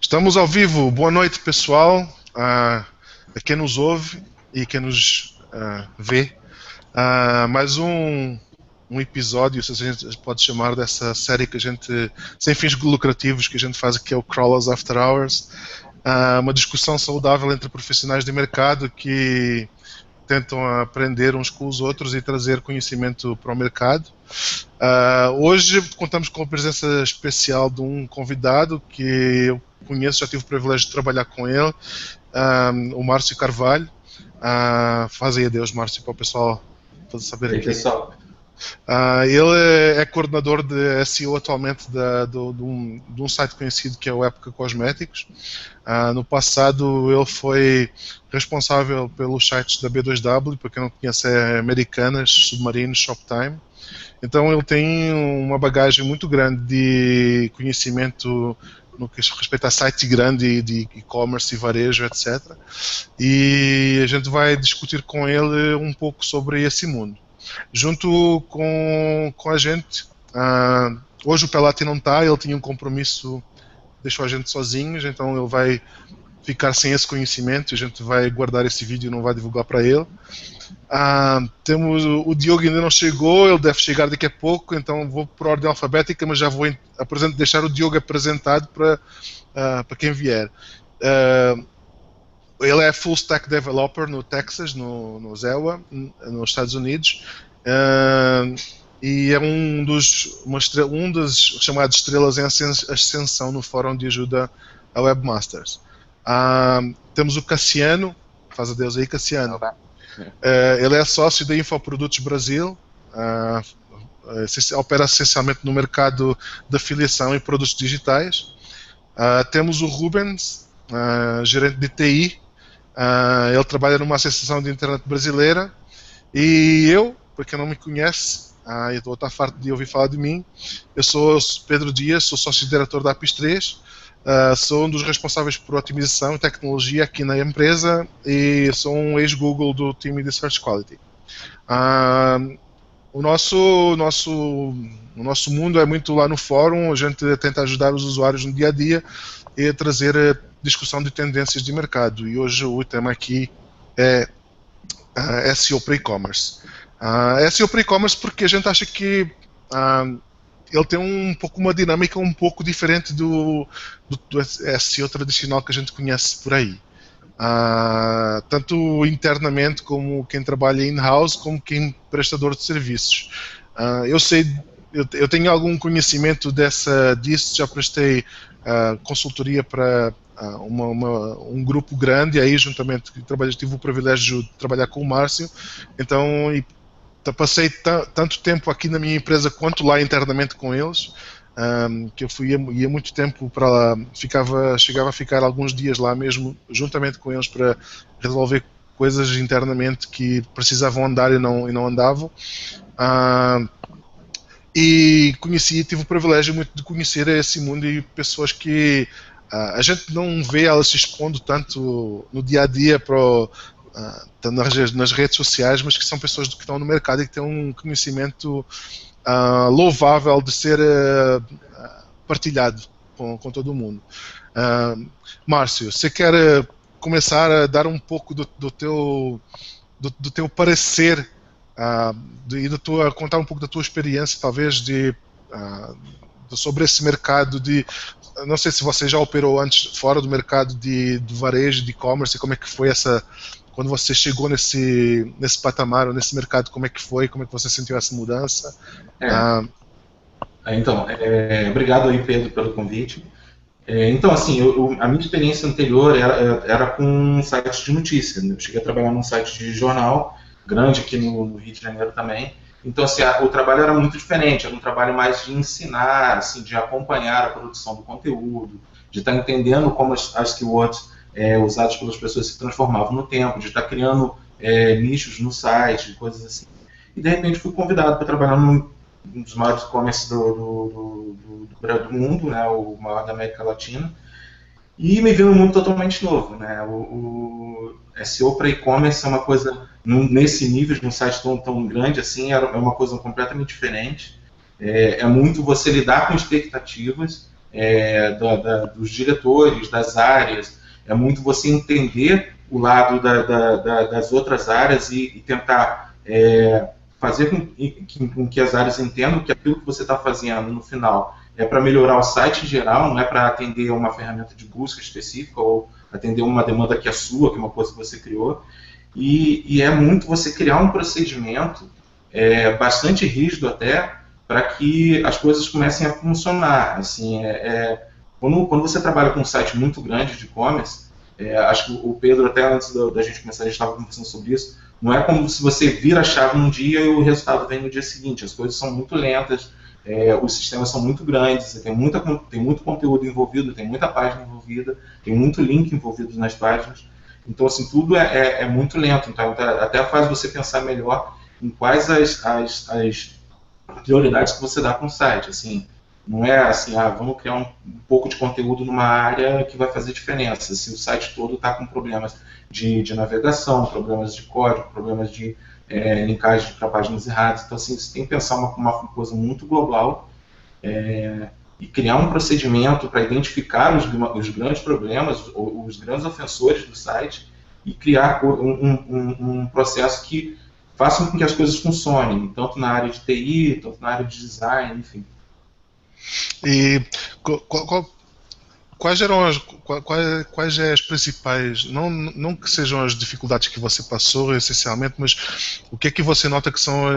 Estamos ao vivo. Boa noite, pessoal, a quem nos ouve e quem nos vê. Mais um episódio, se a gente pode chamar, dessa série que a gente, sem fins lucrativos, que a gente faz aqui, é o Crawlers After Hours. Uma discussão saudável entre profissionais de mercado que tentam aprender uns com os outros e trazer conhecimento para o mercado. Hoje contamos com a presença especial de um convidado que eu conheço, já tive o privilégio de trabalhar com ele, o Márcio Carvalho. Faz aí adeus, Márcio, para o pessoal saber aqui. Pessoal. Ele é coordenador de SEO atualmente de um site conhecido que é o Época Cosméticos. No passado ele foi responsável pelos sites da B2W, para quem não conhece é Americanas, Submarinos, Shoptime. Então ele tem uma bagagem muito grande de conhecimento no que respeita a sites grandes de e-commerce e varejo, etc. E a gente vai discutir com ele um pouco sobre esse mundo. Junto com a gente, hoje o Pelati não está, ele tinha um compromisso, deixou a gente sozinhos, então ele vai ficar sem esse conhecimento, a gente vai guardar esse vídeo e não vai divulgar para ele. Temos o Diogo, ainda não chegou, ele deve chegar daqui a pouco, então vou por ordem alfabética, mas já vou deixar o Diogo apresentado para quem vier. Ele é Full Stack Developer no Texas, no ZEWA, nos Estados Unidos, e é um das chamadas estrelas em ascensão no fórum de ajuda a Webmasters. Temos o Cassiano, faz adeus aí, Cassiano. Ele é sócio da Infoprodutos Brasil, opera essencialmente no mercado de afiliação e produtos digitais. Temos o Rubens, gerente de TI. Ele trabalha numa associação de internet brasileira. E eu, para quem não me conhece, eu estou a estar farto de ouvir falar de mim, eu sou Pedro Dias, sou sócio-diretor da Apis 3, sou um dos responsáveis por otimização e tecnologia aqui na empresa e sou um ex-Google do time de Search Quality. O nosso mundo é muito lá no fórum, a gente tenta ajudar os usuários no dia a dia e trazer discussão de tendências de mercado. E hoje o tema aqui é SEO para e-commerce. SEO para e-commerce porque a gente acha que ele tem uma dinâmica um pouco diferente do SEO tradicional que a gente conhece por aí. Tanto internamente como quem trabalha in-house, como quem prestador de serviços. Eu tenho algum conhecimento disso, já prestei consultoria para um grupo grande, aí juntamente tive o privilégio de trabalhar com o Márcio, então passei tanto tempo aqui na minha empresa quanto lá internamente com eles, que eu ia muito tempo para lá, chegava a ficar alguns dias lá mesmo, juntamente com eles, para resolver coisas internamente que precisavam andar e não andavam. E tive o privilégio muito de conhecer esse mundo e pessoas que a gente não vê elas se expondo tanto no dia a dia nas redes sociais, mas que são pessoas que estão no mercado e que têm um conhecimento louvável de ser partilhado com todo mundo. Márcio, você quer começar a dar um pouco do teu parecer e contar um pouco da tua experiência, talvez, sobre esse mercado não sei se você já operou antes fora do mercado de varejo, de e-commerce, e como é que foi quando você chegou nesse patamar, ou nesse mercado, como é que você sentiu essa mudança? Obrigado aí, Pedro, pelo convite. Então, assim, a minha experiência anterior era com um site de notícias. Eu cheguei a trabalhar num site de jornal, grande aqui no Rio de Janeiro também. Então, assim, o trabalho era muito diferente, era um trabalho mais de ensinar, assim, de acompanhar a produção do conteúdo, de estar entendendo como as keywords usadas pelas pessoas se transformavam no tempo, de estar criando nichos no site, coisas assim. E, de repente, fui convidado para trabalhar num dos maiores e-commerce do mundo, né, o maior da América Latina, e me vi num mundo totalmente novo, né? O SEO para e-commerce é uma coisa, nesse nível, de um site tão grande assim, é uma coisa completamente diferente. É muito você lidar com expectativas, dos diretores, das áreas, é muito você entender o lado das outras áreas e tentar fazer com que as áreas entendam que aquilo que você está fazendo no final é para melhorar o site em geral, não é para atender a uma ferramenta de busca específica ou atender uma demanda que é sua, que é uma coisa que você criou. E é muito você criar um procedimento bastante rígido até, para que as coisas comecem a funcionar. Assim, quando você trabalha com um site muito grande de e-commerce, acho que o Pedro, até antes da gente começar, a gente estava conversando sobre isso, não é como se você vira a chave num dia e o resultado vem no dia seguinte. As coisas são muito lentas, os sistemas são muito grandes, tem muito conteúdo envolvido, tem muita página envolvida, tem muito link envolvido nas páginas. Então, assim, tudo é muito lento. Então, até faz você pensar melhor em quais as prioridades que você dá para um site. Assim, não é assim, vamos criar um pouco de conteúdo numa área que vai fazer diferença. Se o site todo está com problemas de navegação, problemas de código, problemas de linkagem para páginas erradas. Então, assim, você tem que pensar uma coisa muito global e criar um procedimento para identificar os grandes problemas, os grandes ofensores do site e criar um processo que faça com que as coisas funcionem, tanto na área de TI, tanto na área de design, enfim. E quais eram quais as principais, não que sejam as dificuldades que você passou essencialmente, mas o que é que você nota que são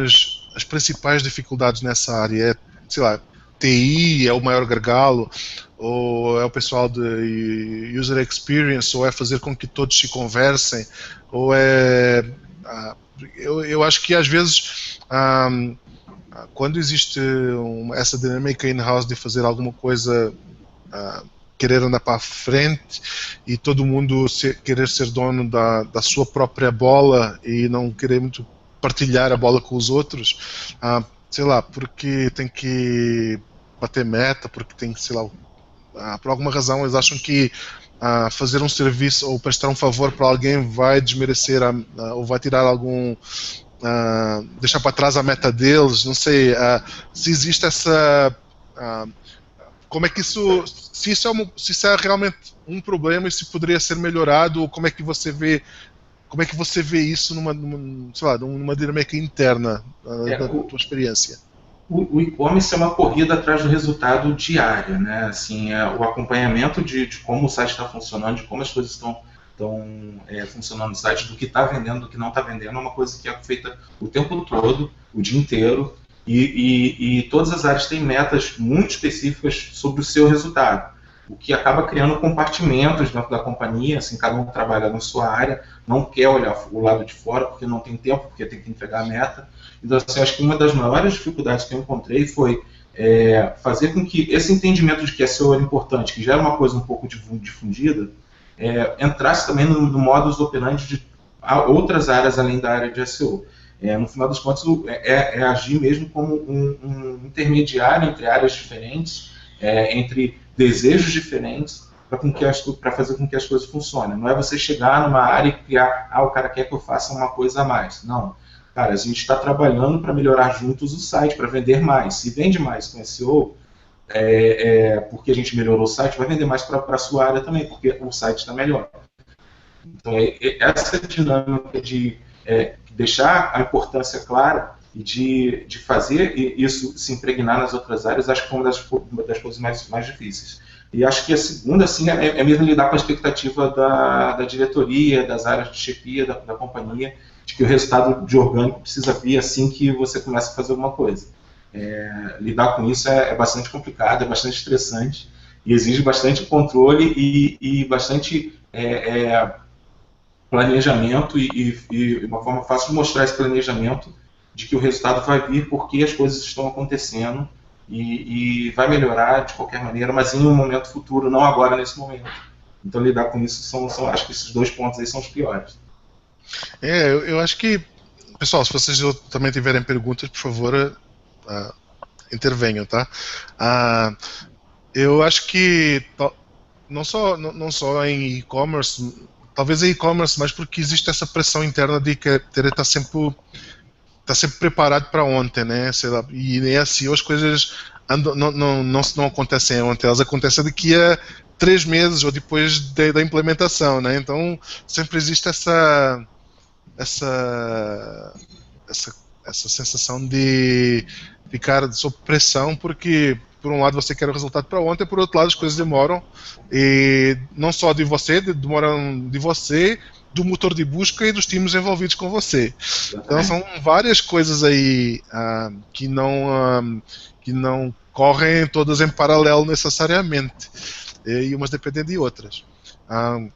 as principais dificuldades nessa área? Sei lá, TI é o maior gargalo, ou é o pessoal de user experience, ou é fazer com que todos se conversem, ou eu acho que às vezes quando existe essa dinâmica in-house de fazer alguma coisa, querer andar para a frente e todo mundo querer ser dono da sua própria bola e não querer muito partilhar a bola com os outros, sei lá, porque tem que bater meta, porque tem que, sei lá, por alguma razão eles acham que fazer um serviço ou prestar um favor para alguém vai desmerecer ou vai tirar algum, deixar para trás a meta deles, não sei, se existe essa, como é que isso, se isso é realmente um problema e se poderia ser melhorado, ou como é que você vê isso sei lá, numa dinâmica interna da tua experiência? O e-commerce é uma corrida atrás do resultado diário, né? Assim, o acompanhamento de como o site está funcionando, de como as coisas estão funcionando no site, do que está vendendo, do que não está vendendo, é uma coisa que é feita o tempo todo, o dia inteiro, e todas as áreas têm metas muito específicas sobre o seu resultado, o que acaba criando compartimentos dentro da companhia, assim, cada um trabalha na sua área, não quer olhar o lado de fora porque não tem tempo, porque tem que entregar a meta. Então, assim, acho que uma das maiores dificuldades que eu encontrei foi fazer com que esse entendimento de que SEO era importante, que já era uma coisa um pouco difundida, entrasse também no modus operandi de outras áreas além da área de SEO. No final das contas, agir mesmo como um intermediário entre áreas diferentes, entre desejos diferentes, para fazer com que as coisas funcionem. Não é você chegar numa área e criar, o cara quer que eu faça uma coisa a mais. Não. Cara, a gente está trabalhando para melhorar juntos o site, para vender mais. Se vende mais com SEO, porque a gente melhorou o site, vai vender mais para a sua área também, porque o site está melhor. Então, essa dinâmica de deixar a importância clara e de fazer isso se impregnar nas outras áreas, acho que é uma das coisas mais difíceis. E acho que a segunda, assim, é mesmo lidar com a expectativa da diretoria, das áreas de chefia da companhia, de que o resultado de orgânico precisa vir assim que você começa a fazer alguma coisa. Lidar com isso é bastante complicado, é bastante estressante, e exige bastante controle e bastante planejamento e uma forma fácil de mostrar esse planejamento de que o resultado vai vir porque as coisas estão acontecendo e vai melhorar de qualquer maneira, mas em um momento futuro, não agora nesse momento. Então lidar com isso acho que esses dois pontos aí são os piores. Eu acho que, pessoal, se vocês também tiverem perguntas, por favor, intervenham, tá? Eu acho que não só em e-commerce, talvez em e-commerce, mas porque existe essa pressão interna de querer estar tá sempre preparado para ontem, né? Sei lá, e nem assim as coisas não acontecem ontem, elas acontecem daqui a 3 meses ou depois da implementação, né? Então sempre existe essa, essa, essa sensação de ficar sob pressão, porque por um lado você quer o resultado para ontem, por outro lado as coisas demoram, e não só de você, demoram de você, do motor de busca e dos times envolvidos com você. Então são várias coisas aí que não correm todas em paralelo necessariamente, e umas dependem de outras.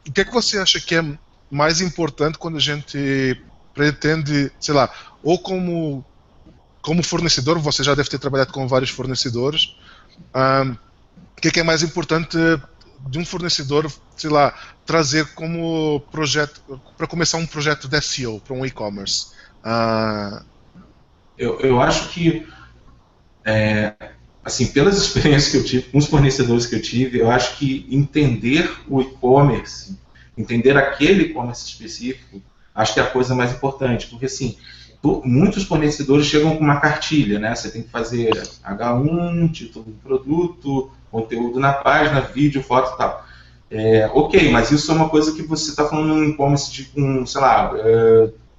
O que é que você acha que é mais importante quando a gente pretende, sei lá, ou como fornecedor, você já deve ter trabalhado com vários fornecedores, o que é mais importante de um fornecedor, sei lá, trazer como projeto, para começar um projeto de SEO, para um e-commerce? Eu acho que, assim, pelas experiências que eu tive, com os fornecedores que eu tive, eu acho que entender o e-commerce, entender aquele e-commerce específico, acho que é a coisa mais importante, porque assim, muitos fornecedores chegam com uma cartilha, né? Você tem que fazer H1, título do produto, conteúdo na página, vídeo, foto e tal. Ok, mas isso é uma coisa que você está falando num e-commerce de, sei lá,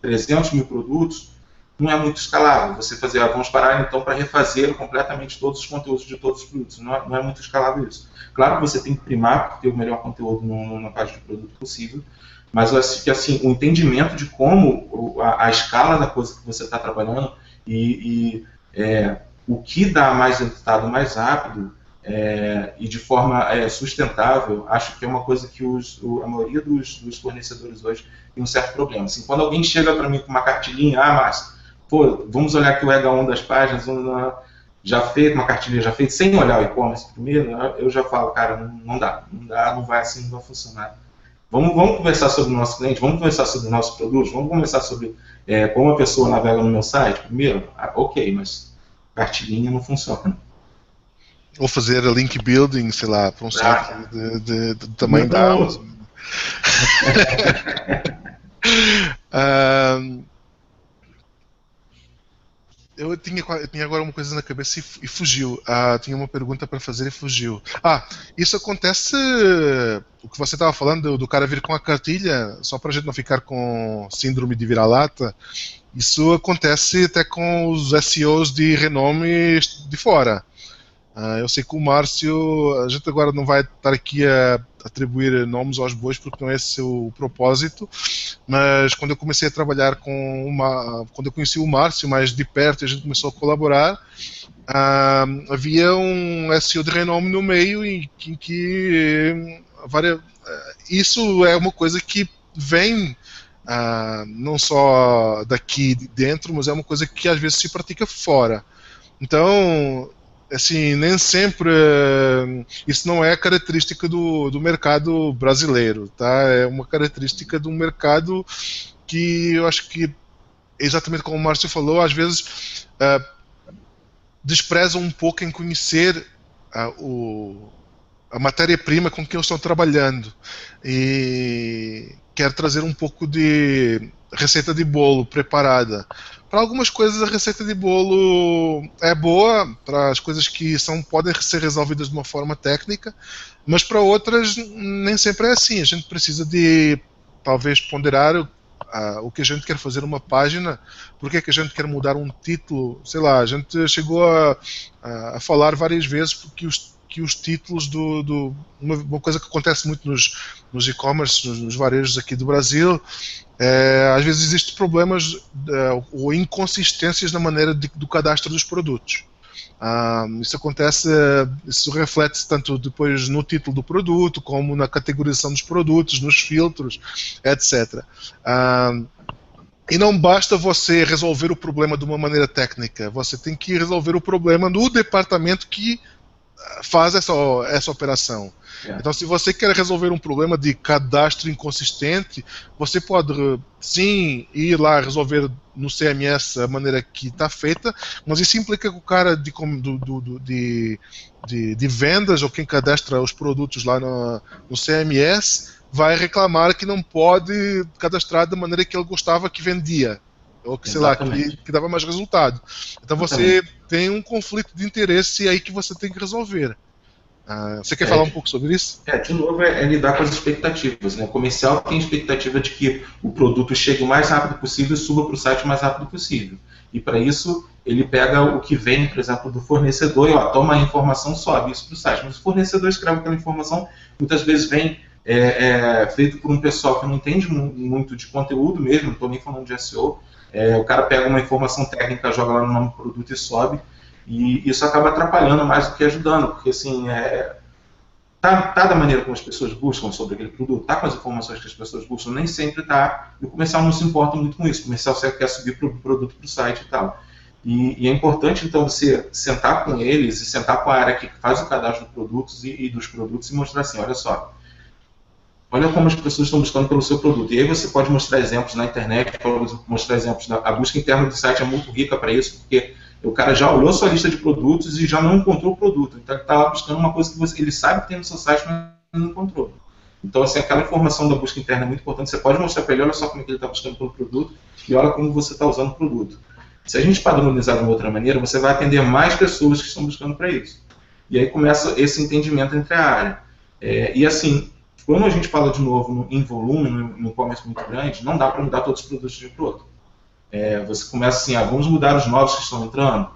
300 mil produtos, não é muito escalável. Você fazer, vamos parar então para refazer completamente todos os conteúdos de todos os produtos. Não é muito escalável isso. Claro que você tem que primar para ter o melhor conteúdo na página de produto possível, mas eu acho que assim, o entendimento de como a escala da coisa que você está trabalhando e o que dá mais resultado mais rápido e de forma sustentável, acho que é uma coisa que a maioria dos fornecedores hoje tem um certo problema. Assim, quando alguém chega para mim com uma cartilhinha, mas vamos olhar aqui o H1 das páginas, já feito, uma cartilha já feita, sem olhar o e-commerce primeiro, eu já falo, cara, não dá, não vai assim, não vai funcionar. Vamos conversar sobre o nosso cliente, vamos conversar sobre o nosso produto, vamos conversar sobre como a pessoa navega no meu site primeiro. Ok, mas cartilhinha não funciona. Ou fazer a link building, sei lá, para um site do tamanho da Amazon. Eu tinha agora uma coisa na cabeça e fugiu. Tinha uma pergunta para fazer e fugiu. Isso acontece, o que você estava falando do cara vir com a cartilha, só para a gente não ficar com síndrome de vira-lata, isso acontece até com os SEOs de renome de fora. Eu sei que o Márcio, a gente agora não vai estar aqui a atribuir nomes aos bois porque não é esse o propósito, mas quando eu comecei a trabalhar quando eu conheci o Márcio mais de perto e a gente começou a colaborar, havia um SEO de renome no meio em que isso é uma coisa que vem não só daqui dentro, mas é uma coisa que às vezes se pratica fora. Então, assim, nem sempre isso não é característica do mercado brasileiro, tá? É uma característica de um mercado que eu acho que, exatamente como o Márcio falou, às vezes desprezam um pouco em conhecer a matéria-prima com que eles estão trabalhando e quer trazer um pouco de receita de bolo preparada. Para algumas coisas a receita de bolo é boa, para as coisas que podem ser resolvidas de uma forma técnica, mas para outras nem sempre é assim. A gente precisa de talvez ponderar o que a gente quer fazer numa página, porque é que a gente quer mudar um título, sei lá, a gente chegou a falar várias vezes que os títulos uma coisa que acontece muito nos e-commerce, nos varejos aqui do Brasil, às vezes existem problemas ou inconsistências na maneira do cadastro dos produtos. Isso reflete-se tanto depois no título do produto, como na categorização dos produtos, nos filtros, etc. E não basta você resolver o problema de uma maneira técnica, você tem que resolver o problema no departamento que faz essa operação. Então, se você quer resolver um problema de cadastro inconsistente, você pode sim ir lá resolver no CMS a maneira que está feita, mas isso implica que o cara de vendas ou quem cadastra os produtos lá no CMS vai reclamar que não pode cadastrar da maneira que ele gostava que vendia. ou que, sei lá, Exatamente. que dava mais resultado. Então você tem um conflito de interesse aí que você tem que resolver. Você quer falar um pouco sobre isso? De novo, é lidar com as expectativas. Né? O comercial tem expectativa de que o produto chegue o mais rápido possível e suba para o site o mais rápido possível. E para isso, ele pega o que vem, por exemplo, do fornecedor e toma a informação, sobe isso para o site. Mas o fornecedor escreve aquela informação, muitas vezes vem feito por um pessoal que não entende muito de conteúdo mesmo, não estou nem falando de SEO. O cara pega uma informação técnica, joga lá no nome do produto e sobe. E isso acaba atrapalhando mais do que ajudando, porque assim, tá da maneira como as pessoas buscam sobre aquele produto, tá com as informações que as pessoas buscam, nem sempre tá, e o comercial não se importa muito com isso, o comercial quer subir o produto para o site e tal. E é importante, então, você sentar com eles e sentar com a área que faz o cadastro dos produtos e dos produtos e mostrar assim, olha só, olha como as pessoas estão buscando pelo seu produto. E aí você pode mostrar exemplos na internet, pode mostrar exemplos. A busca interna do site é muito rica para isso, porque o cara já olhou sua lista de produtos e já não encontrou o produto. Então ele está lá buscando uma coisa que ele sabe que tem no seu site, mas não encontrou. Então, assim, aquela informação da busca interna é muito importante. Você pode mostrar para ele, olha só como é que ele está buscando pelo produto e olha como você está usando o produto. Se a gente padronizar de uma outra maneira, você vai atender mais pessoas que estão buscando para isso. E aí começa esse entendimento entre a área. E assim, quando a gente fala de novo em volume, no e-commerce muito grande, não dá para mudar todos os produtos de um para o outro. Você começa assim, vamos mudar os novos que estão entrando.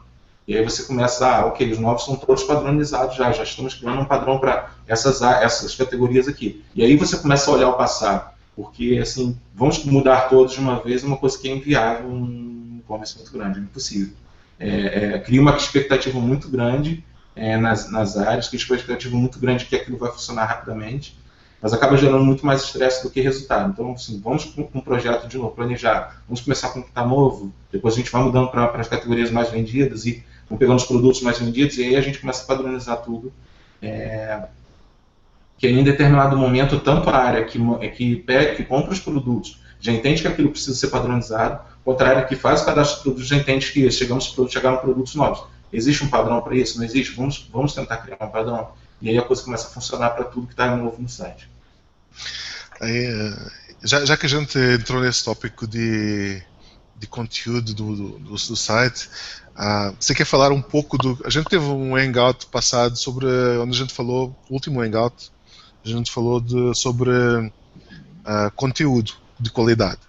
E aí você começa, ok, os novos são todos padronizados já estamos criando um padrão para essas categorias aqui. E aí você começa a olhar o passado, porque assim, vamos mudar todos de uma vez, uma coisa que é inviável num e-commerce muito grande, é impossível. Cria uma expectativa muito grande nas áreas, cria uma expectativa muito grande que aquilo vai funcionar rapidamente, mas acaba gerando muito mais estresse do que resultado. Então, assim, vamos com um projeto de novo, planejar, vamos começar com o que está novo, depois a gente vai mudando para as categorias mais vendidas e vamos pegando os produtos mais vendidos e aí a gente começa a padronizar tudo. Que em determinado momento, tanto a área que compra os produtos já entende que aquilo precisa ser padronizado, quanto a área que faz o cadastro de produtos já entende que chegaram produtos novos. Existe um padrão para isso? Não existe? Vamos tentar criar um padrão. E aí a coisa começa a funcionar para tudo que está novo no site. Aí, já que a gente entrou nesse tópico de conteúdo do site, você quer falar um pouco a gente teve um hangout passado sobre onde a gente falou, o último hangout, a gente falou sobre conteúdo de qualidade.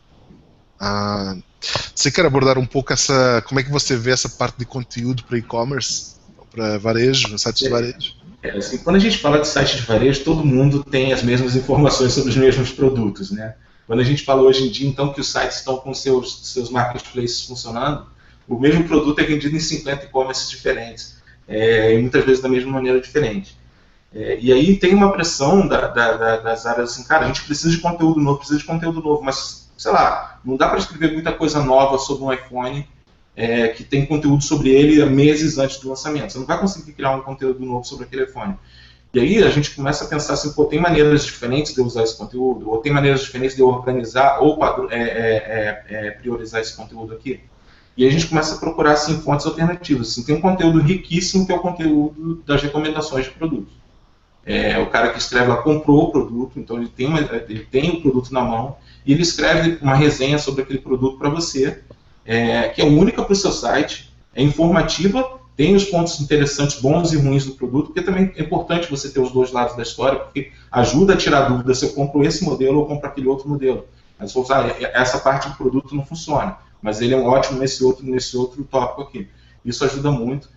Você quer abordar um pouco como é que você vê essa parte de conteúdo para e-commerce, para varejo, sites de varejo? Assim, quando a gente fala de site de varejo, todo mundo tem as mesmas informações sobre os mesmos produtos, né? Quando a gente fala hoje em dia, então, que os sites estão com seus marketplaces funcionando, o mesmo produto é vendido em 50 e-commerces diferentes, e muitas vezes da mesma maneira diferente. E aí tem uma pressão das áreas assim, cara, a gente precisa de conteúdo novo, mas, sei lá, não dá para escrever muita coisa nova sobre um iPhone que tem conteúdo sobre ele meses antes do lançamento. Você não vai conseguir criar um conteúdo novo sobre aquele iPhone. E aí a gente começa a pensar assim, tem maneiras diferentes de eu usar esse conteúdo, ou tem maneiras diferentes de eu organizar ou priorizar esse conteúdo aqui. E aí a gente começa a procurar assim, fontes alternativas. Assim, tem um conteúdo riquíssimo que é o conteúdo das recomendações de produtos. O cara que escreve lá comprou o produto, então ele tem o produto na mão, e ele escreve uma resenha sobre aquele produto para você, que é única para o seu site, é informativa, tem os pontos interessantes, bons e ruins do produto, porque também é importante você ter os dois lados da história, porque ajuda a tirar dúvida se eu compro esse modelo ou compro aquele outro modelo. Mas vou usar, essa parte do produto não funciona, mas ele é ótimo nesse outro tópico aqui. Isso ajuda muito.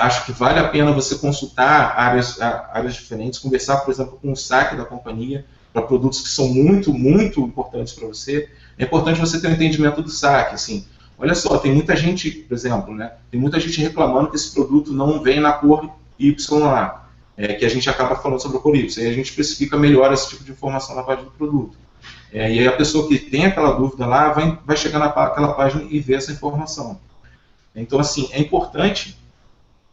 Acho que vale a pena você consultar áreas diferentes, conversar, por exemplo, com o saque da companhia, para produtos que são muito, muito importantes para você. É importante você ter um entendimento do saque. Assim, olha só, tem muita gente, por exemplo, né, tem muita gente reclamando que esse produto não vem na cor Y lá, que a gente acaba falando sobre a cor Y. Aí a gente especifica melhor esse tipo de informação na página do produto. E aí a pessoa que tem aquela dúvida lá vai chegar naquela página e ver essa informação. Então, assim, é importante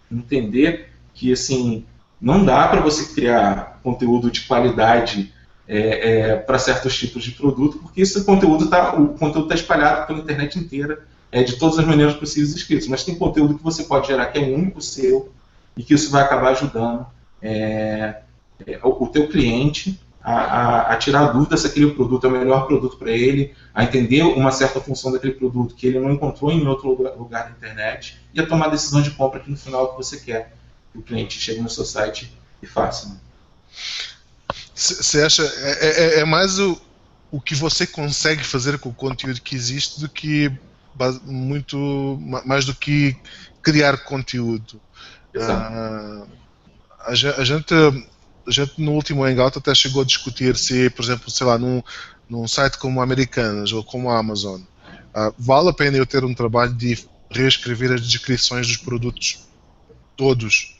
entender que assim, não dá para você criar conteúdo de qualidade para certos tipos de produto, porque o conteúdo está espalhado pela internet inteira, de todas as maneiras possíveis escritas, mas tem conteúdo que você pode gerar que é único seu e que isso vai acabar ajudando o teu cliente a tirar dúvida se aquele produto é o melhor produto para ele, a entender uma certa função daquele produto que ele não encontrou em outro lugar da internet e a tomar a decisão de compra que no final é o que você quer que o cliente chegue no seu site e faça. Né? Você acha é mais o que você consegue fazer com o conteúdo que existe do que muito mais do que criar conteúdo. A gente no último Hangout até chegou a discutir se, por exemplo, sei lá, num site como Americanas ou como a Amazon, vale a pena eu ter um trabalho de reescrever as descrições dos produtos todos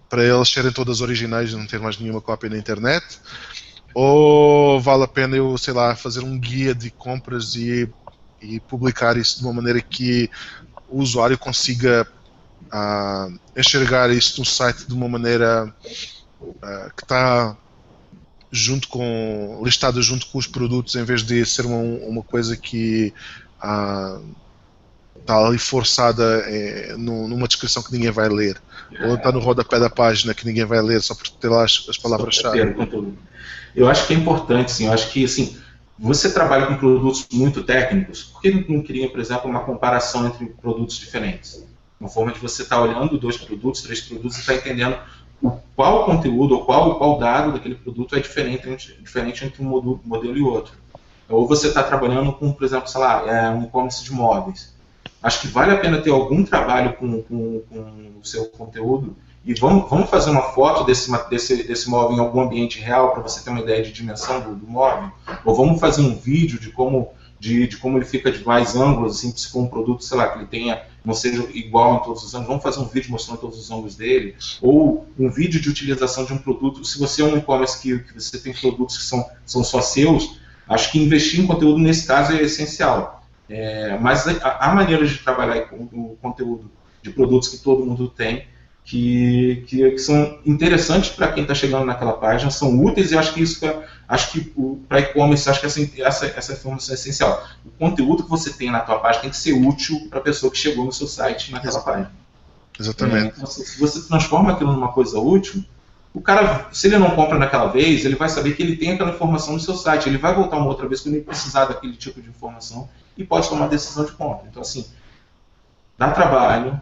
para eles serem todas originais e não ter mais nenhuma cópia na internet, ou vale a pena eu, sei lá, fazer um guia de compras e publicar isso de uma maneira que o usuário consiga enxergar isso no site de uma maneira que está listada junto com os produtos, em vez de ser uma coisa que está ali forçada numa descrição que ninguém vai ler, ou está no rodapé da página que ninguém vai ler só por ter lá as palavras-chave. Eu acho que é importante, sim. Eu acho que, assim, você trabalha com produtos muito técnicos, por que não cria, por exemplo, uma comparação entre produtos diferentes? Uma forma de você estar olhando 2 produtos, 3 produtos e estar entendendo qual conteúdo ou qual dado daquele produto é diferente entre um modelo e outro. Ou você está trabalhando com, por exemplo, sei lá, um e-commerce de móveis. Acho que vale a pena ter algum trabalho com o seu conteúdo e vamos fazer uma foto desse móvel em algum ambiente real para você ter uma ideia de dimensão do móvel, ou vamos fazer um vídeo de como ele fica de mais ângulos, assim, se for um produto, sei lá, que ele não seja igual em todos os ângulos, vamos fazer um vídeo mostrando todos os ângulos dele, ou um vídeo de utilização de um produto. Se você é um e-commerce que você tem produtos que são só seus, acho que investir em conteúdo nesse caso é essencial. Mas há maneiras de trabalhar com o conteúdo de produtos que todo mundo tem, que são interessantes para quem está chegando naquela página, são úteis, e acho que para e-commerce, acho que essa informação é essencial. O conteúdo que você tem na tua página tem que ser útil para a pessoa que chegou no seu site naquela página. Exatamente. Então, se você transforma aquilo numa coisa útil, o cara, se ele não compra naquela vez, ele vai saber que ele tem aquela informação no seu site, ele vai voltar uma outra vez quando ele precisar daquele tipo de informação e pode tomar decisão de compra. Então, assim, dá trabalho,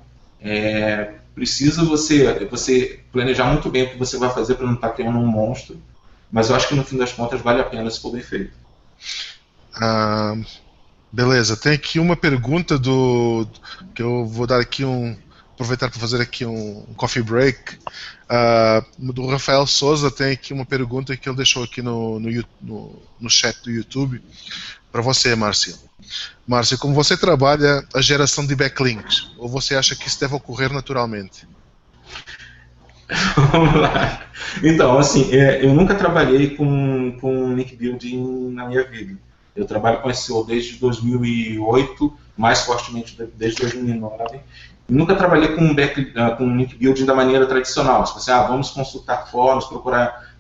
precisa você planejar muito bem o que você vai fazer para não estar criando um monstro, mas eu acho que no fim das contas vale a pena se for bem feito. Beleza, tem aqui uma pergunta que eu vou dar aqui aproveitar para fazer aqui um coffee break. Do Rafael Souza, tem aqui uma pergunta que ele deixou aqui no chat do YouTube para você, Márcio. Márcio, como você trabalha a geração de backlinks, ou você acha que isso deve ocorrer naturalmente? Vamos lá. Então, assim, eu nunca trabalhei com link building na minha vida. Eu trabalho com SEO desde 2008, mais fortemente desde 2009. Nunca trabalhei com link building da maneira tradicional. Tipo assim, vamos consultar fóruns, procurar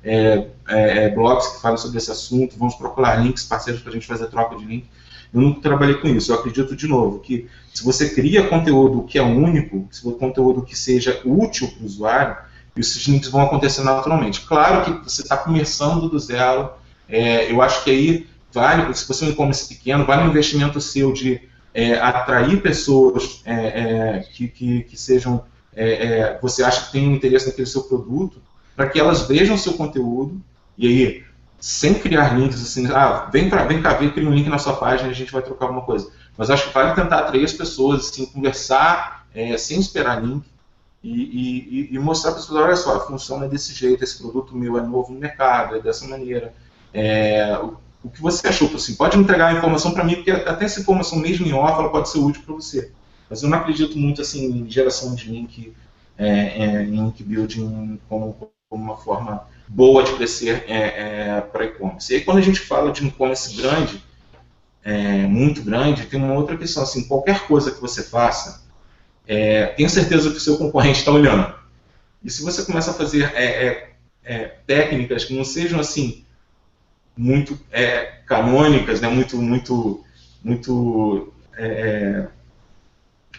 blogs que falam sobre esse assunto, vamos procurar links, parceiros para a gente fazer troca de link. Eu nunca trabalhei com isso. Eu acredito, de novo, que se você cria conteúdo que é único, se for conteúdo que seja útil para o usuário, esses links vão acontecer naturalmente. Claro que você está começando do zero. Eu acho que aí vale, se você é um e-commerce pequeno, vale um investimento seu de atrair pessoas que sejam, você acha que tem um interesse naquele seu produto, para que elas vejam o seu conteúdo, e aí, sem criar links, assim, vem cá ver, cria um link na sua página e a gente vai trocar alguma coisa. Mas acho que vale tentar atrair as pessoas, assim, conversar sem esperar link, e mostrar para as pessoas, olha só, funciona desse jeito, esse produto meu é novo no mercado, é dessa maneira. O que você achou? Assim, pode entregar a informação para mim, porque até essa informação mesmo em off, ela pode ser útil para você. Mas eu não acredito muito assim, em geração de link, em link building como uma forma boa de crescer para e-commerce. E aí, quando a gente fala de um e-commerce grande, muito grande, tem uma outra questão. Assim, qualquer coisa que você faça, tenha certeza que o seu concorrente está olhando. E se você começa a fazer técnicas que não sejam assim muito canônicas, né, muito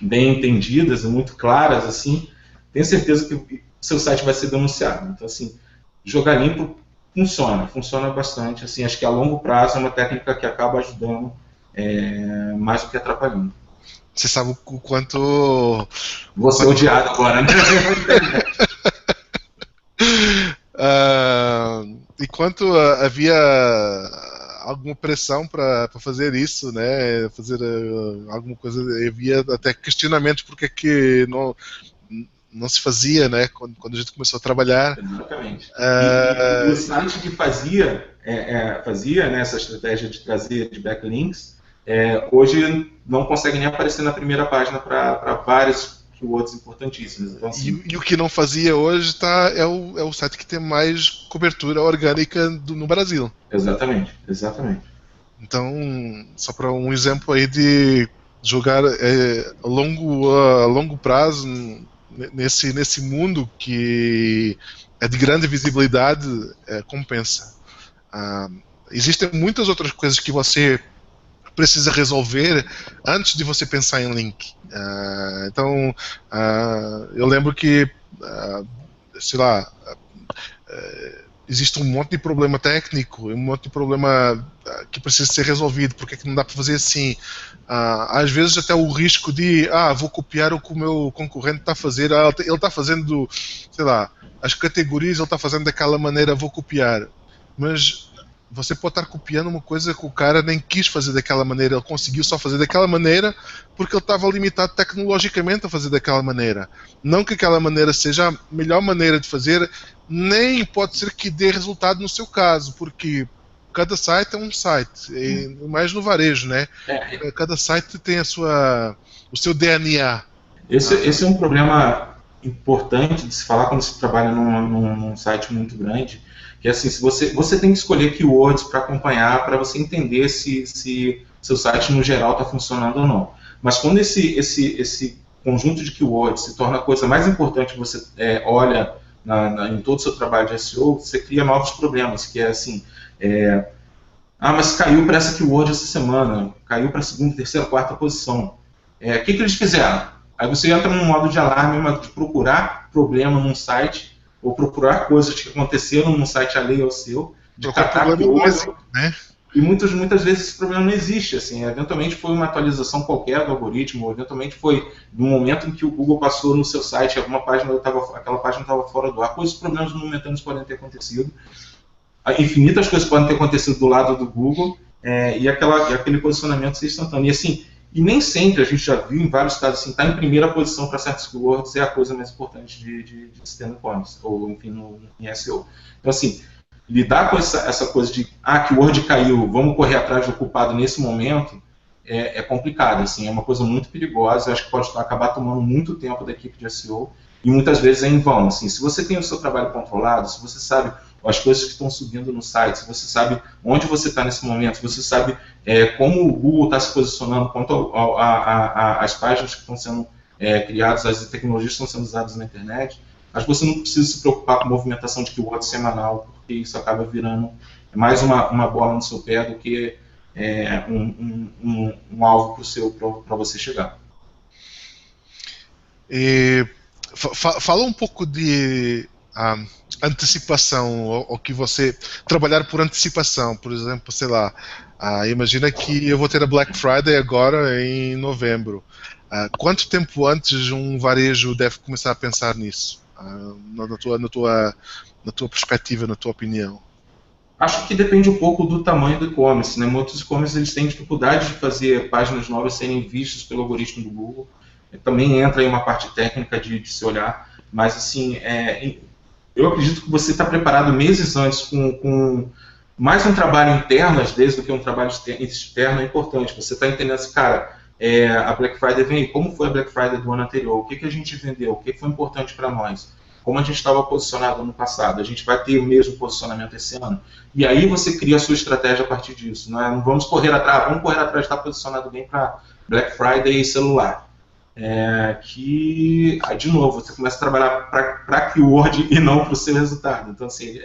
bem entendidas, muito claras, assim, tenha certeza que o seu site vai ser denunciado. Então, assim, jogar limpo funciona bastante. Assim, acho que a longo prazo é uma técnica que acaba ajudando mais do que atrapalhando. Você sabe o quanto. Você é odiado agora, né? E quanto havia alguma pressão para fazer isso, né? Fazer alguma coisa, havia até questionamentos porque é que não se fazia, né? Quando a gente começou a trabalhar. Exatamente. E o site que fazia né, essa estratégia de trazer de backlinks, hoje não consegue nem aparecer na primeira página para vários keywords importantíssimos. Então, assim, e o que não fazia hoje é o site que tem mais cobertura orgânica no Brasil. Exatamente. Então, só para um exemplo aí de jogar a longo prazo nesse mundo que é de grande visibilidade, compensa. Existem muitas outras coisas que você precisa resolver antes de você pensar em link. Então, eu lembro que, sei lá, existe um monte de problema técnico, um monte de problema que precisa ser resolvido, porque é que não dá para fazer assim. Às vezes até o risco de, vou copiar o que o meu concorrente está a fazer, ele está fazendo, sei lá, as categorias ele está fazendo daquela maneira, vou copiar. Mas você pode estar copiando uma coisa que o cara nem quis fazer daquela maneira, ele conseguiu só fazer daquela maneira porque ele estava limitado tecnologicamente a fazer daquela maneira. Não que aquela maneira seja a melhor maneira de fazer, nem pode ser que dê resultado no seu caso, porque cada site é um site, mais no varejo, né? Cada site tem o seu DNA. Esse é um problema importante de se falar quando se trabalha num site muito grande, que é assim, se você tem que escolher keywords para acompanhar, para você entender se seu site no geral está funcionando ou não. Mas quando esse conjunto de keywords se torna a coisa mais importante que você olha em todo o seu trabalho de SEO, você cria novos problemas, que é assim, mas caiu para essa keyword essa semana, caiu para a segunda, terceira, quarta posição. O que eles fizeram? Aí você entra num modo de alarme, de procurar problema num site, ou procurar coisas que aconteceram num site alheio ao seu, de catar keyword, né? E muitas vezes esse problema não existe. Assim, eventualmente foi uma atualização qualquer do algoritmo, ou eventualmente foi no momento em que o Google passou no seu site, aquela página estava fora do ar. Coisas, problemas momentâneos podem ter acontecido. Infinitas coisas podem ter acontecido do lado do Google, e aquele posicionamento ser instantâneo. E assim, e nem sempre, a gente já viu em vários casos, assim, estar em primeira posição para certos keywords é a coisa mais importante de sistema e-commerce, ou enfim, em SEO. Então, assim, lidar com essa coisa de, keyword caiu, vamos correr atrás do culpado nesse momento, é complicado, assim, é uma coisa muito perigosa, acho que pode acabar tomando muito tempo da equipe de SEO, e muitas vezes é em vão. Assim, se você tem o seu trabalho controlado, se você sabe as coisas que estão subindo no site, se você sabe onde você está nesse momento, se você sabe como o Google está se posicionando quanto às páginas que estão sendo criadas, as tecnologias que estão sendo usadas na internet, acho que você não precisa se preocupar com movimentação de keyword semanal, porque isso acaba virando mais uma bola no seu pé do que um alvo para você chegar. Fala um pouco de antecipação, ou que você trabalhar por antecipação, por exemplo, sei lá, imagina que eu vou ter a Black Friday agora em novembro. Quanto tempo antes um varejo deve começar a pensar nisso? Na tua perspectiva, na tua opinião? Acho que depende um pouco do tamanho do e-commerce, né? Muitos e-commerce eles têm dificuldade de fazer páginas novas serem vistas pelo algoritmo do Google. Também entra aí uma parte técnica de se olhar, mas assim, eu acredito que você está preparado meses antes com mais um trabalho interno, às vezes, do que um trabalho externo é importante. Você está entendendo assim, cara, a Black Friday vem, como foi a Black Friday do ano anterior? O que a gente vendeu? O que foi importante para nós? Como a gente estava posicionado no passado? A gente vai ter o mesmo posicionamento esse ano? E aí você cria a sua estratégia a partir disso. Não vamos correr atrás de estar posicionado bem para Black Friday e celular. De novo, você começa a trabalhar para keyword e não para o seu resultado. Então, assim,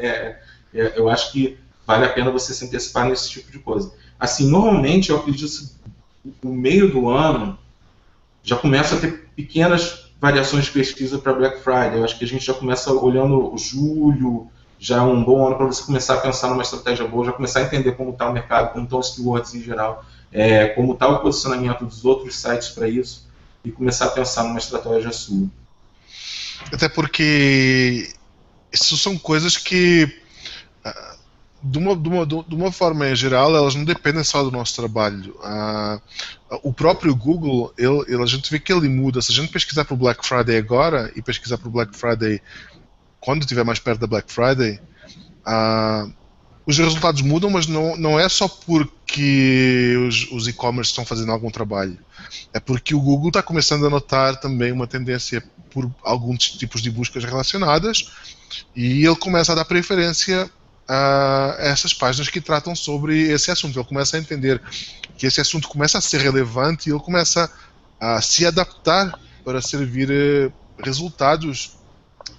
eu acho que vale a pena você se antecipar nesse tipo de coisa. Assim, normalmente, eu acredito que no meio do ano já começa a ter pequenas variações de pesquisa para Black Friday. Eu acho que a gente já começa olhando julho, já é um bom ano para você começar a pensar numa estratégia boa, já começar a entender como está o mercado, como estão os keywords em geral, como está o posicionamento dos outros sites para isso, e começar a pensar numa estratégia sua. Até porque isso são coisas que, de uma forma em geral, elas não dependem só do nosso trabalho. O próprio Google, a gente vê que ele muda. Se a gente pesquisar para o Black Friday agora e pesquisar para o Black Friday quando estiver mais perto da Black Friday, os resultados mudam, mas não é só porque os e-commerce estão fazendo algum trabalho. É porque o Google está começando a notar também uma tendência por alguns tipos de buscas relacionadas e ele começa a dar preferência a essas páginas que tratam sobre esse assunto. Ele começa a entender que esse assunto começa a ser relevante e ele começa a se adaptar para servir resultados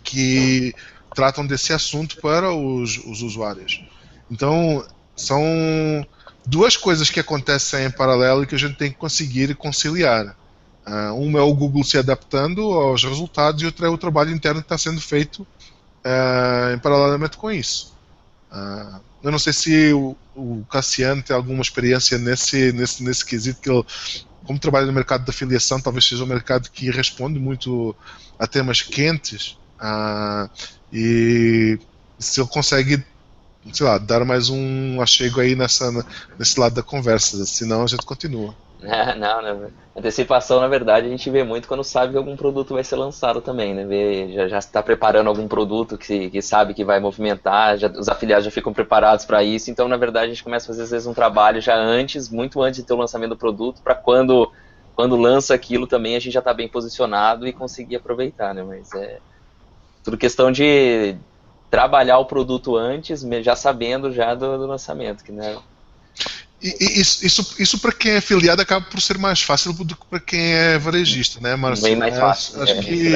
que tratam desse assunto para os usuários. Então, são duas coisas que acontecem em paralelo e que a gente tem que conseguir conciliar. Uma é o Google se adaptando aos resultados e outra é o trabalho interno que está sendo feito em paralelamente com isso. Eu não sei se o Cassiano tem alguma experiência nesse quesito, que ele, como trabalha no mercado de afiliação, talvez seja um mercado que responde muito a temas quentes, e se ele consegue, sei lá, dar mais um achego aí nesse lado da conversa, senão a gente continua. Não. Antecipação, na verdade, a gente vê muito quando sabe que algum produto vai ser lançado também, né? Já está preparando algum produto que sabe que vai movimentar, os afiliados já ficam preparados para isso, então, na verdade, a gente começa a fazer, às vezes, um trabalho já antes, muito antes de ter o lançamento do produto, para quando lança aquilo também, a gente já está bem posicionado e conseguir aproveitar, né? Mas é tudo questão de trabalhar o produto antes, já sabendo já do lançamento, que, né? Isso para quem é afiliado acaba por ser mais fácil do que para quem é varejista, né, Márcio? Bem mais fácil. Acho que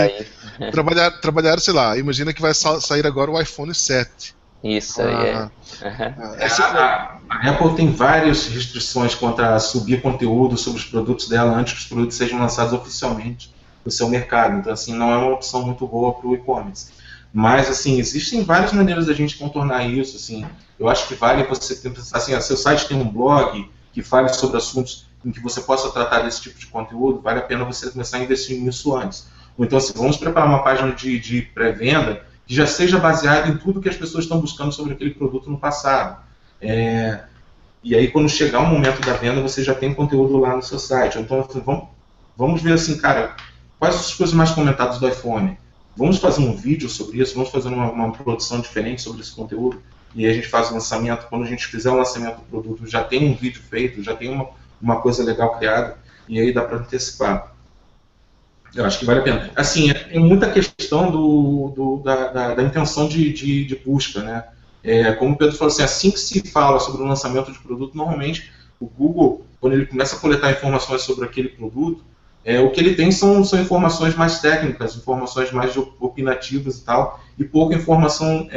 trabalhar, sei lá, imagina que vai sair agora o iPhone 7. Isso aí a Apple tem várias restrições contra subir conteúdo sobre os produtos dela antes que os produtos sejam lançados oficialmente no seu mercado. Então, assim, não é uma opção muito boa para o e-commerce. Mas, assim, existem várias maneiras da gente contornar isso, assim. Eu acho que vale você pensar, assim, seu site tem um blog que fale sobre assuntos em que você possa tratar desse tipo de conteúdo, vale a pena você começar a investir nisso antes. Ou então, assim, vamos preparar uma página de pré-venda que já seja baseada em tudo que as pessoas estão buscando sobre aquele produto no passado. E aí, quando chegar o momento da venda, você já tem conteúdo lá no seu site. Então, assim, vamos ver, assim, cara, quais as coisas mais comentadas do iPhone? Vamos fazer um vídeo sobre isso, vamos fazer uma produção diferente sobre esse conteúdo, e aí a gente faz o lançamento. Quando a gente fizer o lançamento do produto, já tem um vídeo feito, já tem uma coisa legal criada, e aí dá para antecipar. Eu acho que vale a pena. Assim, tem muita questão da intenção de busca, né? Como o Pedro falou, assim que se fala sobre o lançamento de produto, normalmente o Google, quando ele começa a coletar informações sobre aquele produto, o que ele tem são informações mais técnicas, informações mais opinativas e tal, e pouca informação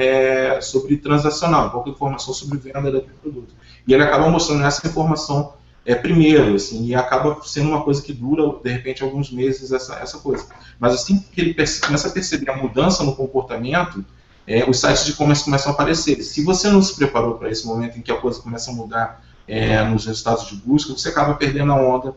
sobre transacional, pouca informação sobre venda daquele produto. E ele acaba mostrando essa informação primeiro, assim, e acaba sendo uma coisa que dura, de repente, alguns meses, essa coisa. Mas assim que ele começa a perceber a mudança no comportamento, os sites de e-commerce começam a aparecer. Se você não se preparou para esse momento em que a coisa começa a mudar nos resultados de busca, você acaba perdendo a onda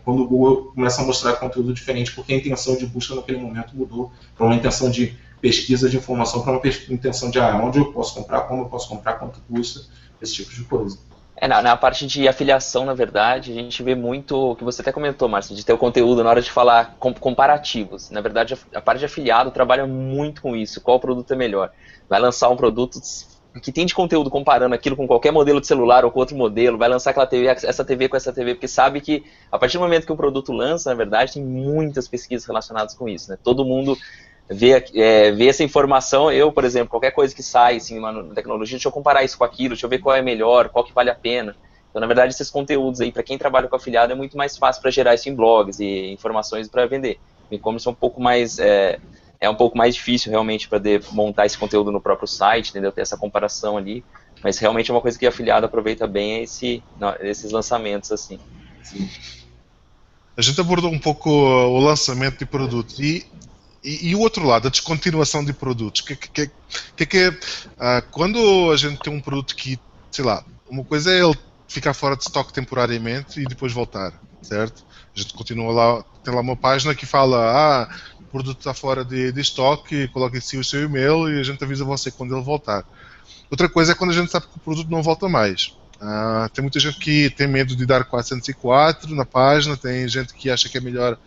quando o Google começa a mostrar conteúdo diferente, porque a intenção de busca naquele momento mudou para uma intenção de pesquisa de informação, para uma intenção de onde eu posso comprar, como eu posso comprar, quanto custa, esse tipo de coisa. Na parte de afiliação, na verdade, a gente vê muito o que você até comentou, Márcio, de ter o conteúdo na hora de falar comparativos. Na verdade, a parte de afiliado trabalha muito com isso, qual produto é melhor. Vai lançar um produto que tem de conteúdo comparando aquilo com qualquer modelo de celular ou com outro modelo, vai lançar aquela TV, essa TV com essa TV, porque sabe que a partir do momento que o produto lança, na verdade, tem muitas pesquisas relacionadas com isso, né? Todo mundo vê essa informação. Eu, por exemplo, qualquer coisa que sai assim, na tecnologia, deixa eu comparar isso com aquilo, deixa eu ver qual é melhor, qual que vale a pena. Então, na verdade, esses conteúdos aí, para quem trabalha com afiliado, é muito mais fácil para gerar isso em blogs e informações para vender. O e-commerce é um pouco mais... É um pouco mais difícil realmente para montar esse conteúdo no próprio site, entendeu? Ter essa comparação ali, mas realmente é uma coisa que o afiliado aproveita bem, esses lançamentos assim. Sim. A gente abordou um pouco o lançamento de produto e E o outro lado, a descontinuação de produtos. Quando a gente tem um produto que, sei lá, uma coisa é ele ficar fora de estoque temporariamente e depois voltar, certo? A gente continua lá, tem lá uma página que fala, o produto está fora de estoque, coloque assim o seu e-mail e a gente avisa você quando ele voltar. Outra coisa é quando a gente sabe que o produto não volta mais. Tem muita gente que tem medo de dar 404 na página, tem gente que acha que é melhor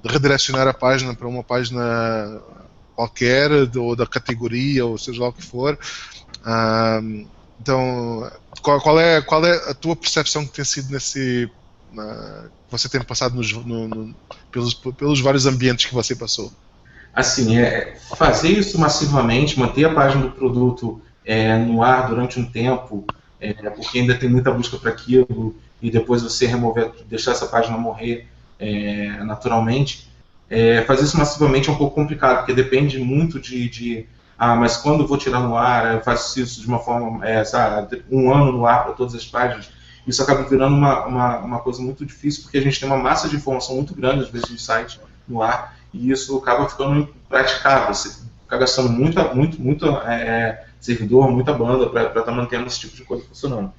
redirecionar a página para uma página qualquer, ou da categoria, ou seja lá o que for. Então, qual é a tua percepção que tem sido nesse... que você tem passado pelos vários ambientes que você passou? Assim, fazer isso massivamente, manter a página do produto no ar durante um tempo, porque ainda tem muita busca para aquilo, e depois você remover, deixar essa página morrer naturalmente, fazer isso massivamente é um pouco complicado, porque depende muito mas quando eu vou tirar no ar, eu faço isso de uma forma, um ano no ar para todas as páginas. Isso acaba virando uma coisa muito difícil, porque a gente tem uma massa de informação muito grande, às vezes, no site, no ar, e isso acaba ficando impraticável. Você fica gastando muito servidor, muita banda para estar mantendo esse tipo de coisa funcionando.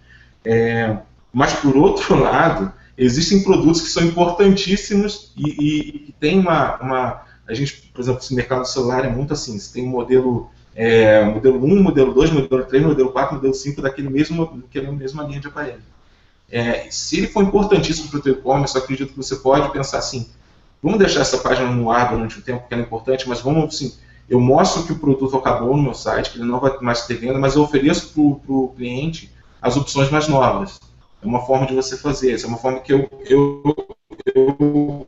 Mas, por outro lado, existem produtos que são importantíssimos e tem a gente, por exemplo, esse mercado celular é muito assim, você tem um modelo 1, modelo 2, modelo 3, modelo 4, modelo 5 daquela mesma linha de aparelho. Se ele for importantíssimo para o teu e-commerce, eu acredito que você pode pensar assim, vamos deixar essa página no ar durante um tempo, porque ela é importante, mas vamos assim, eu mostro que o produto acabou no meu site, que ele não vai mais ter venda, mas eu ofereço para o cliente as opções mais novas. É uma forma de você fazer, essa é uma forma que eu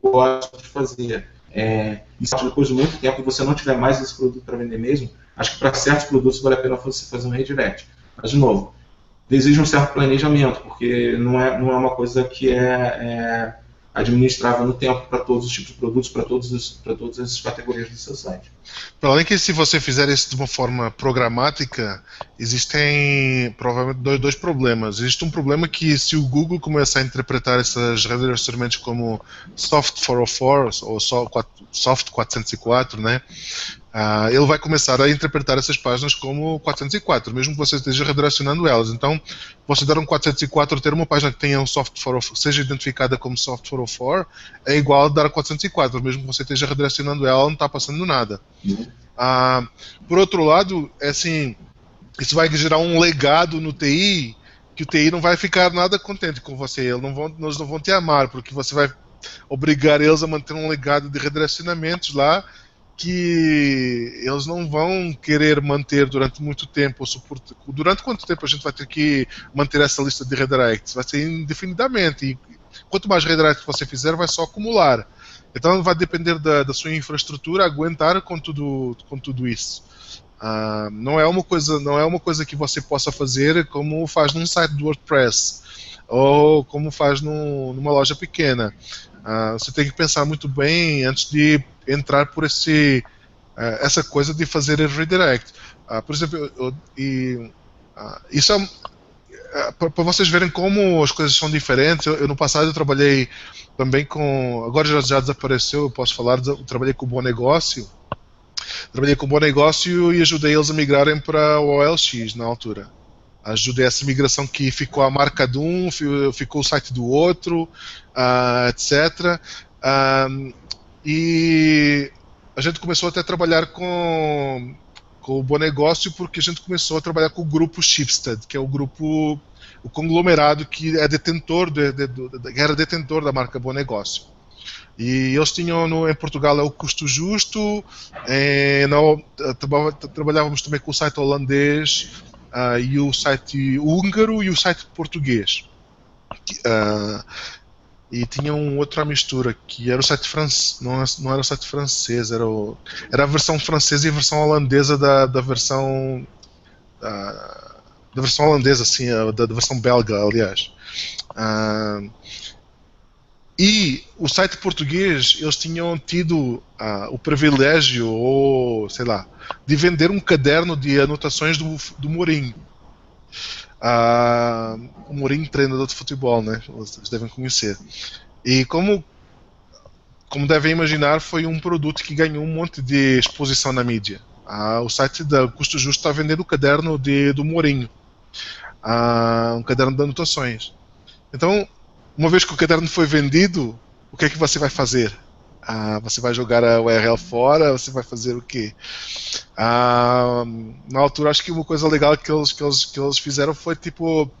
gosto de fazer. E se depois de muito tempo você não tiver mais esse produto para vender mesmo, acho que para certos produtos vale a pena você fazer um redirect. Mas, de novo, exige um certo planejamento, porque não é uma coisa que é administrável no tempo para todos os tipos de produtos, para todas as categorias do seu site. Para além que, se você fizer isso de uma forma programática, existem provavelmente dois problemas. Existe um problema que, se o Google começar a interpretar esses redirecionamentos como Soft 404 ou Soft 404, né, ele vai começar a interpretar essas páginas como 404, mesmo que você esteja redirecionando elas. Então, você dar um 404, ter uma página que tenha um Soft 404, seja identificada como Soft 404, é igual a dar 404, mesmo que você esteja redirecionando ela, não está passando nada. Por outro lado, assim, isso vai gerar um legado no TI, que o TI não vai ficar nada contente com você. Eles não vão te amar, porque você vai obrigar eles a manter um legado de redirecionamentos lá, que eles não vão querer manter durante muito tempo. Durante quanto tempo a gente vai ter que manter essa lista de redirects? Vai ser indefinidamente. E quanto mais redirects você fizer, vai só acumular. Então vai depender da sua infraestrutura aguentar com tudo isso. Não é uma coisa que você possa fazer como faz num site do WordPress ou como faz numa loja pequena. Você tem que pensar muito bem antes de entrar por essa coisa de fazer redirect. Por exemplo, isso para vocês verem como as coisas são diferentes. Eu no passado eu trabalhei também com, agora já desapareceu, eu posso falar, eu trabalhei com o Bom Negócio. Trabalhei com o Bom Negócio e ajudei eles a migrarem para o OLX na altura. Ajudei essa migração que ficou a marca de um, ficou o site do outro, etc. E a gente começou até a trabalhar com o Bom Negócio porque a gente começou a trabalhar com o grupo Schibsted, que é o conglomerado que é detentor que era detentor da marca Bom Negócio. E eles tinham em Portugal o Custo Justo, trabalhávamos também com o site holandês, e o site húngaro e o site português. E tinha outra mistura, que era o site francês, não era o site francês, era a versão francesa e a versão holandesa da versão holandesa, assim, da versão belga, aliás. E o site português, eles tinham tido o privilégio, ou sei lá, de vender um caderno de anotações do Mourinho. O Mourinho, treinador de futebol, né? Vocês devem conhecer. E como como devem imaginar, foi um produto que ganhou um monte de exposição na mídia. O site da Custo Justo está vendendo o caderno do Mourinho, um caderno de anotações. Então, uma vez que o caderno foi vendido, o que é que você vai fazer? Você vai jogar a URL fora? Você vai fazer o quê? Na altura, acho que uma coisa legal que eles fizeram foi tipo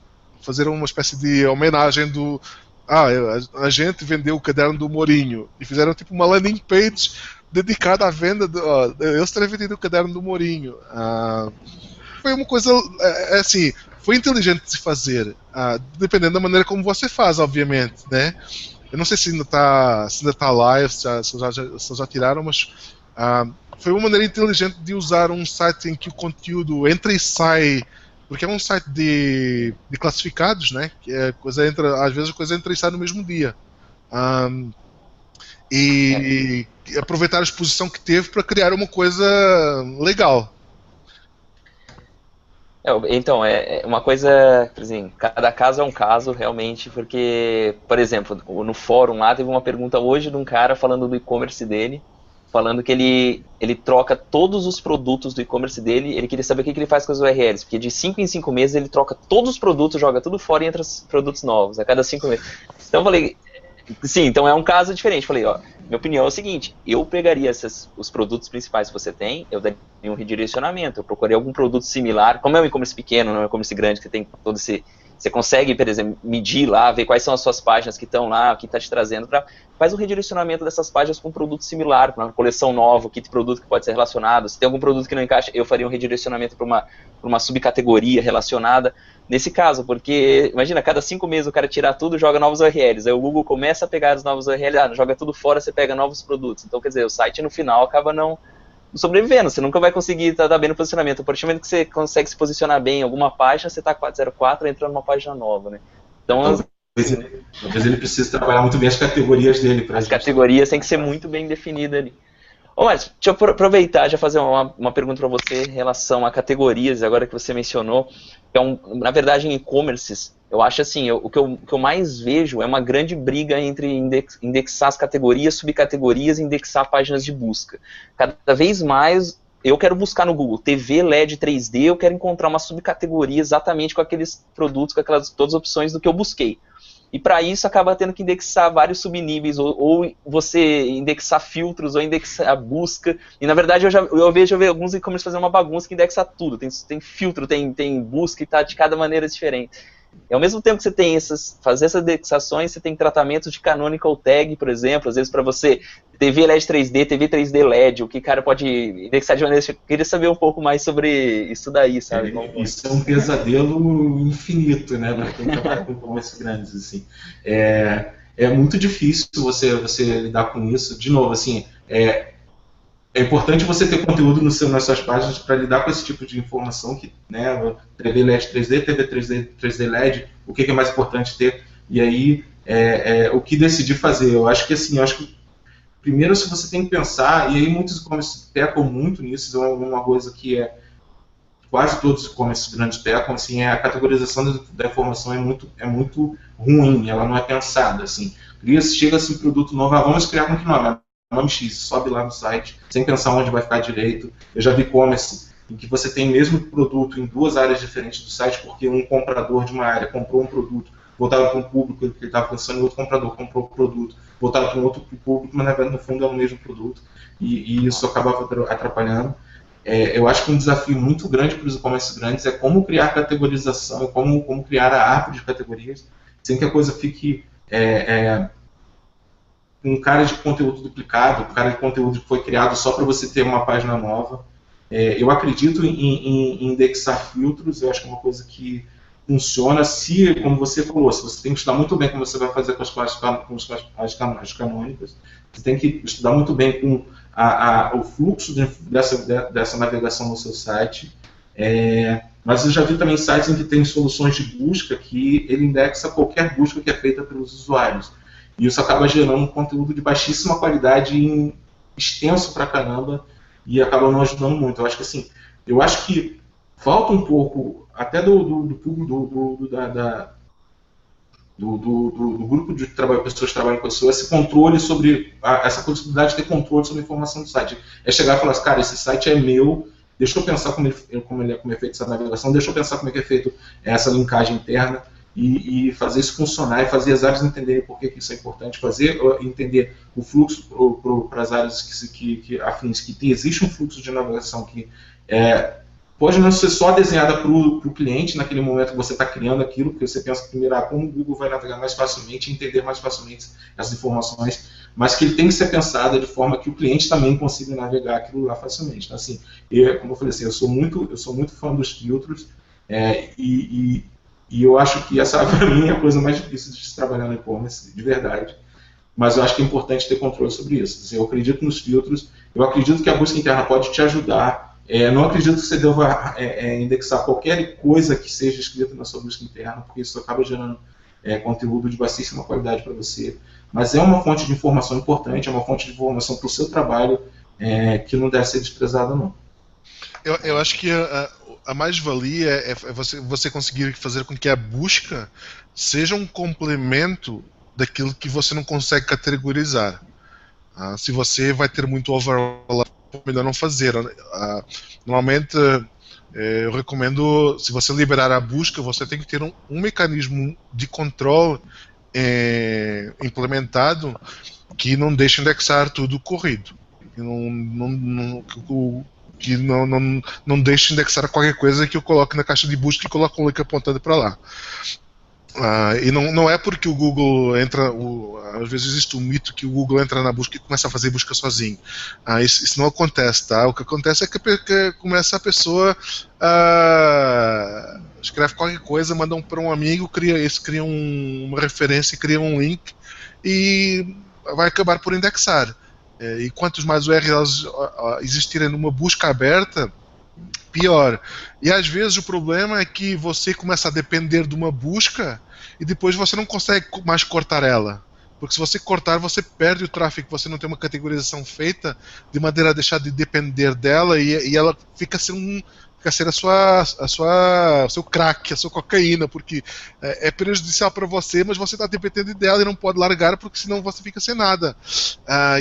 fazer uma espécie de homenagem do a gente vendeu o caderno do Mourinho e fizeram tipo uma landing page dedicada à venda eles terem vendido o caderno do Mourinho. Foi uma coisa assim, foi inteligente de se fazer, dependendo da maneira como você faz, obviamente, né? Eu não sei se ainda está live, se eles já tiraram, mas foi uma maneira inteligente de usar um site em que o conteúdo entra e sai, porque é um site de classificados, né? Que às vezes a coisa entra e sai no mesmo dia. E aproveitar a exposição que teve para criar uma coisa legal. Então, é uma coisa, assim, cada caso é um caso, realmente, porque, por exemplo, no fórum lá teve uma pergunta hoje de um cara falando do e-commerce dele, falando que ele troca todos os produtos do e-commerce dele, ele queria saber o que ele faz com as URLs, porque de 5 em 5 meses ele troca todos os produtos, joga tudo fora e entra produtos novos, a cada 5 meses. Então eu falei, sim, então é um caso diferente. Falei, minha opinião é o seguinte, eu pegaria os produtos principais que você tem, eu daria um redirecionamento, eu procuraria algum produto similar, como é um e-commerce pequeno, não é um e-commerce grande, que tem todo esse... Você consegue, por exemplo, medir lá, ver quais são as suas páginas que estão lá, o que está te trazendo, faz um redirecionamento dessas páginas com um produto similar, para uma coleção nova, um kit de produto que pode ser relacionado. Se tem algum produto que não encaixa, eu faria um redirecionamento para uma subcategoria relacionada. Nesse caso, porque, imagina, cada 5 meses o cara tirar tudo e joga novos URLs, aí o Google começa a pegar os novos URLs, joga tudo fora, você pega novos produtos. Então, quer dizer, o site no final acaba não sobrevivendo, você nunca vai conseguir estar bem no posicionamento. A partir do momento que você consegue se posicionar bem em alguma página, você está 404 entrando numa página nova, né? Então, talvez ele precise trabalhar muito bem as categorias dele. As categorias têm que ser muito bem definidas ali. Mas deixa eu aproveitar e já fazer uma pergunta para você em relação a categorias, agora que você mencionou. Na verdade, em e-commerces, eu acho assim, o que eu mais vejo é uma grande briga entre indexar as categorias, subcategorias e indexar páginas de busca. Cada vez mais eu quero buscar no Google TV, LED, 3D, eu quero encontrar uma subcategoria exatamente com aqueles produtos, com todas as opções do que eu busquei. E para isso acaba tendo que indexar vários subníveis, ou você indexar filtros, ou indexar busca. E na verdade eu vejo alguns e-commerce fazendo uma bagunça que indexa tudo. Tem filtro, tem busca e tá de cada maneira diferente. E ao mesmo tempo que você tem fazer essas indexações, você tem tratamentos de canonical tag, por exemplo, às vezes para você TV LED 3D, TV 3D LED, o que o cara pode indexar de maneira... Eu queria saber um pouco mais sobre isso daí, sabe? Isso é um pesadelo infinito, né, para quem trabalha com e-commerce grandes, assim. É muito difícil você lidar com isso. De novo, assim, é importante você ter conteúdo nas suas páginas para lidar com esse tipo de informação, que, né, TV LED 3D, TV 3D LED, o que é mais importante ter, e aí o que decidir fazer. Eu acho que primeiro se você tem que pensar, e aí muitos e-commerce pecam muito nisso, é uma coisa que quase todos os e-commerce grandes pecam, assim, a categorização da informação é muito ruim, ela não é pensada, assim. Chega-se um produto novo, vamos criar com que nome X, sobe lá no site, sem pensar onde vai ficar direito. Eu já vi e-commerce em que você tem o mesmo produto em duas áreas diferentes do site, porque um comprador de uma área comprou um produto, voltado para um público que ele estava pensando, e outro comprador comprou o produto, voltado para um outro público, mas na verdade no fundo é o mesmo produto, e isso acabava atrapalhando. Eu acho que um desafio muito grande para os e-commerce grandes é como criar categorização, como criar a árvore de categorias, sem que a coisa fique... um cara de conteúdo duplicado, um cara de conteúdo que foi criado só para você ter uma página nova. Eu acredito em indexar filtros, eu acho que é uma coisa que funciona se, como você falou, se você tem que estudar muito bem como você vai fazer com as canônicas, você tem que estudar muito bem com o fluxo dessa navegação no seu site. Mas eu já vi também sites em que tem soluções de busca que ele indexa qualquer busca que é feita pelos usuários. E isso acaba gerando um conteúdo de baixíssima qualidade, extenso pra caramba, e acaba não ajudando muito. Eu acho que falta um pouco, até do grupo de trabalho, pessoas que trabalham com isso, esse controle sobre, essa possibilidade de ter controle sobre a informação do site. É chegar e falar assim, cara, esse site é meu, deixa eu pensar como é feito essa navegação, deixa eu pensar como é que é feito essa linkagem interna, e fazer isso funcionar, e fazer as áreas entenderem por que isso é importante, entender o fluxo para as áreas afins, que existe um fluxo de navegação que pode não ser só desenhada para o cliente naquele momento que você está criando aquilo, porque você pensa primeiro como o Google vai navegar mais facilmente, entender mais facilmente essas informações, mas que ele tem que ser pensada de forma que o cliente também consiga navegar aquilo lá facilmente. Então, assim, como eu falei assim, eu sou muito fã dos filtros, e eu acho que essa, para mim, é a coisa mais difícil de se trabalhar no e-commerce, de verdade. Mas eu acho que é importante ter controle sobre isso. Assim, eu acredito nos filtros, eu acredito que a busca interna pode te ajudar. Não acredito que você deva indexar qualquer coisa que seja escrita na sua busca interna, porque isso acaba gerando conteúdo de baixíssima qualidade para você. Mas é uma fonte de informação importante, é uma fonte de informação para o seu trabalho, que não deve ser desprezada, não. Eu acho que a mais-valia é você conseguir fazer com que a busca seja um complemento daquilo que você não consegue categorizar. Se você vai ter muito overlap, é melhor não fazer. Normalmente, eu recomendo, se você liberar a busca, você tem que ter um mecanismo de controle implementado que não deixe indexar tudo corrido. Que não deixe indexar qualquer coisa que eu coloque na caixa de busca e coloque um link apontado para lá. E não é porque o Google entra, às vezes existe um mito que o Google entra na busca e começa a fazer busca sozinho. Isso não acontece, tá? O que acontece é que começa a pessoa escreve qualquer coisa, manda para um amigo, cria uma referência, cria um link e vai acabar por indexar. E quantos mais URLs existirem numa busca aberta, pior. E às vezes o problema é que você começa a depender de uma busca e depois você não consegue mais cortar ela. Porque se você cortar, você perde o tráfego, você não tem uma categorização feita de maneira a deixar de depender dela e ela fica a ser o seu crack, a sua cocaína, porque é prejudicial para você, mas você está dependendo dela e não pode largar, porque senão você fica sem nada.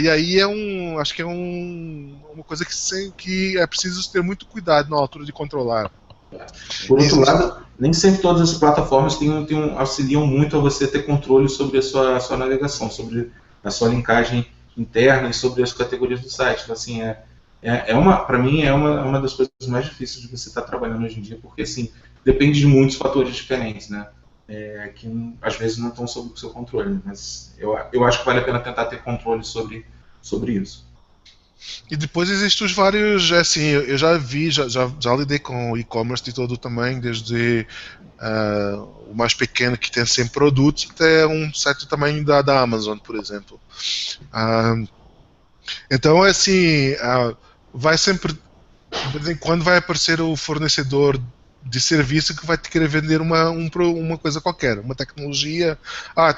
E aí acho que é uma coisa que é preciso ter muito cuidado na altura de controlar. Por outro lado, nem sempre todas as plataformas auxiliam muito a você ter controle sobre a sua navegação, sobre a sua linkagem interna e sobre as categorias do site. Então, assim, para mim é uma das coisas mais difíceis de você estar trabalhando hoje em dia, porque assim, depende de muitos fatores diferentes, né? Que às vezes não estão sob o seu controle, mas eu acho que vale a pena tentar ter controle sobre isso. E depois existem os vários, assim, eu já lidei com e-commerce de todo o tamanho, desde o mais pequeno que tem 100 produtos até um certo tamanho da Amazon, por exemplo. Então, assim, vai sempre, de vez em quando vai aparecer o fornecedor de serviço que vai te querer vender uma coisa qualquer, uma tecnologia.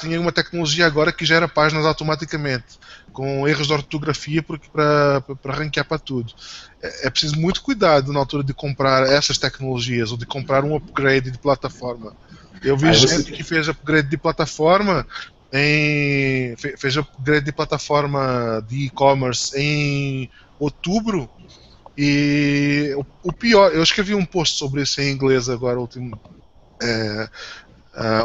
Tinha uma tecnologia agora que gera páginas automaticamente, com erros de ortografia para ranquear para tudo. É preciso muito cuidado na altura de comprar essas tecnologias ou de comprar um upgrade de plataforma. Eu vi gente que fez upgrade de plataforma fez upgrade de plataforma de e-commerce em outubro. E o pior, eu escrevi um post sobre isso em inglês agora,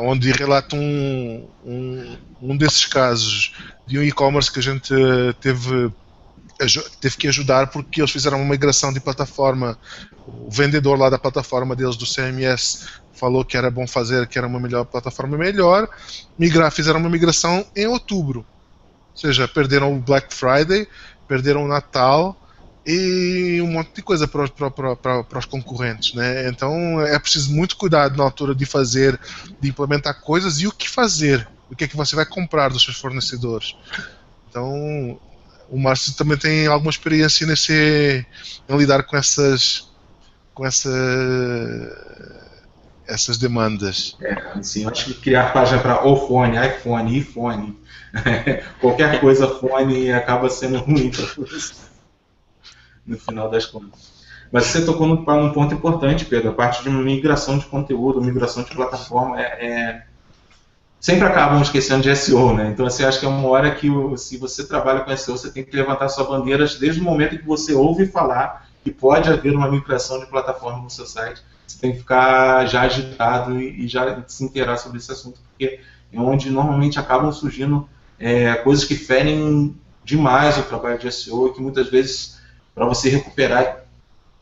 onde relata um desses casos de um e-commerce que a gente teve que ajudar porque eles fizeram uma migração de plataforma. O vendedor lá da plataforma deles, do CMS, falou que era bom fazer, que era uma plataforma melhor. Fizeram uma migração em outubro. Ou seja, perderam o Black Friday, perderam o Natal e um monte de coisa para os concorrentes, né? Então é preciso muito cuidado na altura de implementar coisas e o que fazer, o que é que você vai comprar dos seus fornecedores. Então o Márcio também tem alguma experiência em lidar com essas demandas. Sim, eu acho que criar página para iPhone, iPhone, qualquer coisa fone acaba sendo ruim para você, no final das contas. Mas você tocou num ponto importante, Pedro, a parte de migração de conteúdo, migração de plataforma. sempre acabam esquecendo de SEO, né? Então, assim, acho que é uma hora que, se você trabalha com SEO, você tem que levantar sua bandeira desde o momento em que você ouve falar que pode haver uma migração de plataforma no seu site. Você tem que ficar já agitado e já se inteirar sobre esse assunto, porque é onde normalmente acabam surgindo coisas que ferem demais o trabalho de SEO e que muitas vezes, para você recuperar,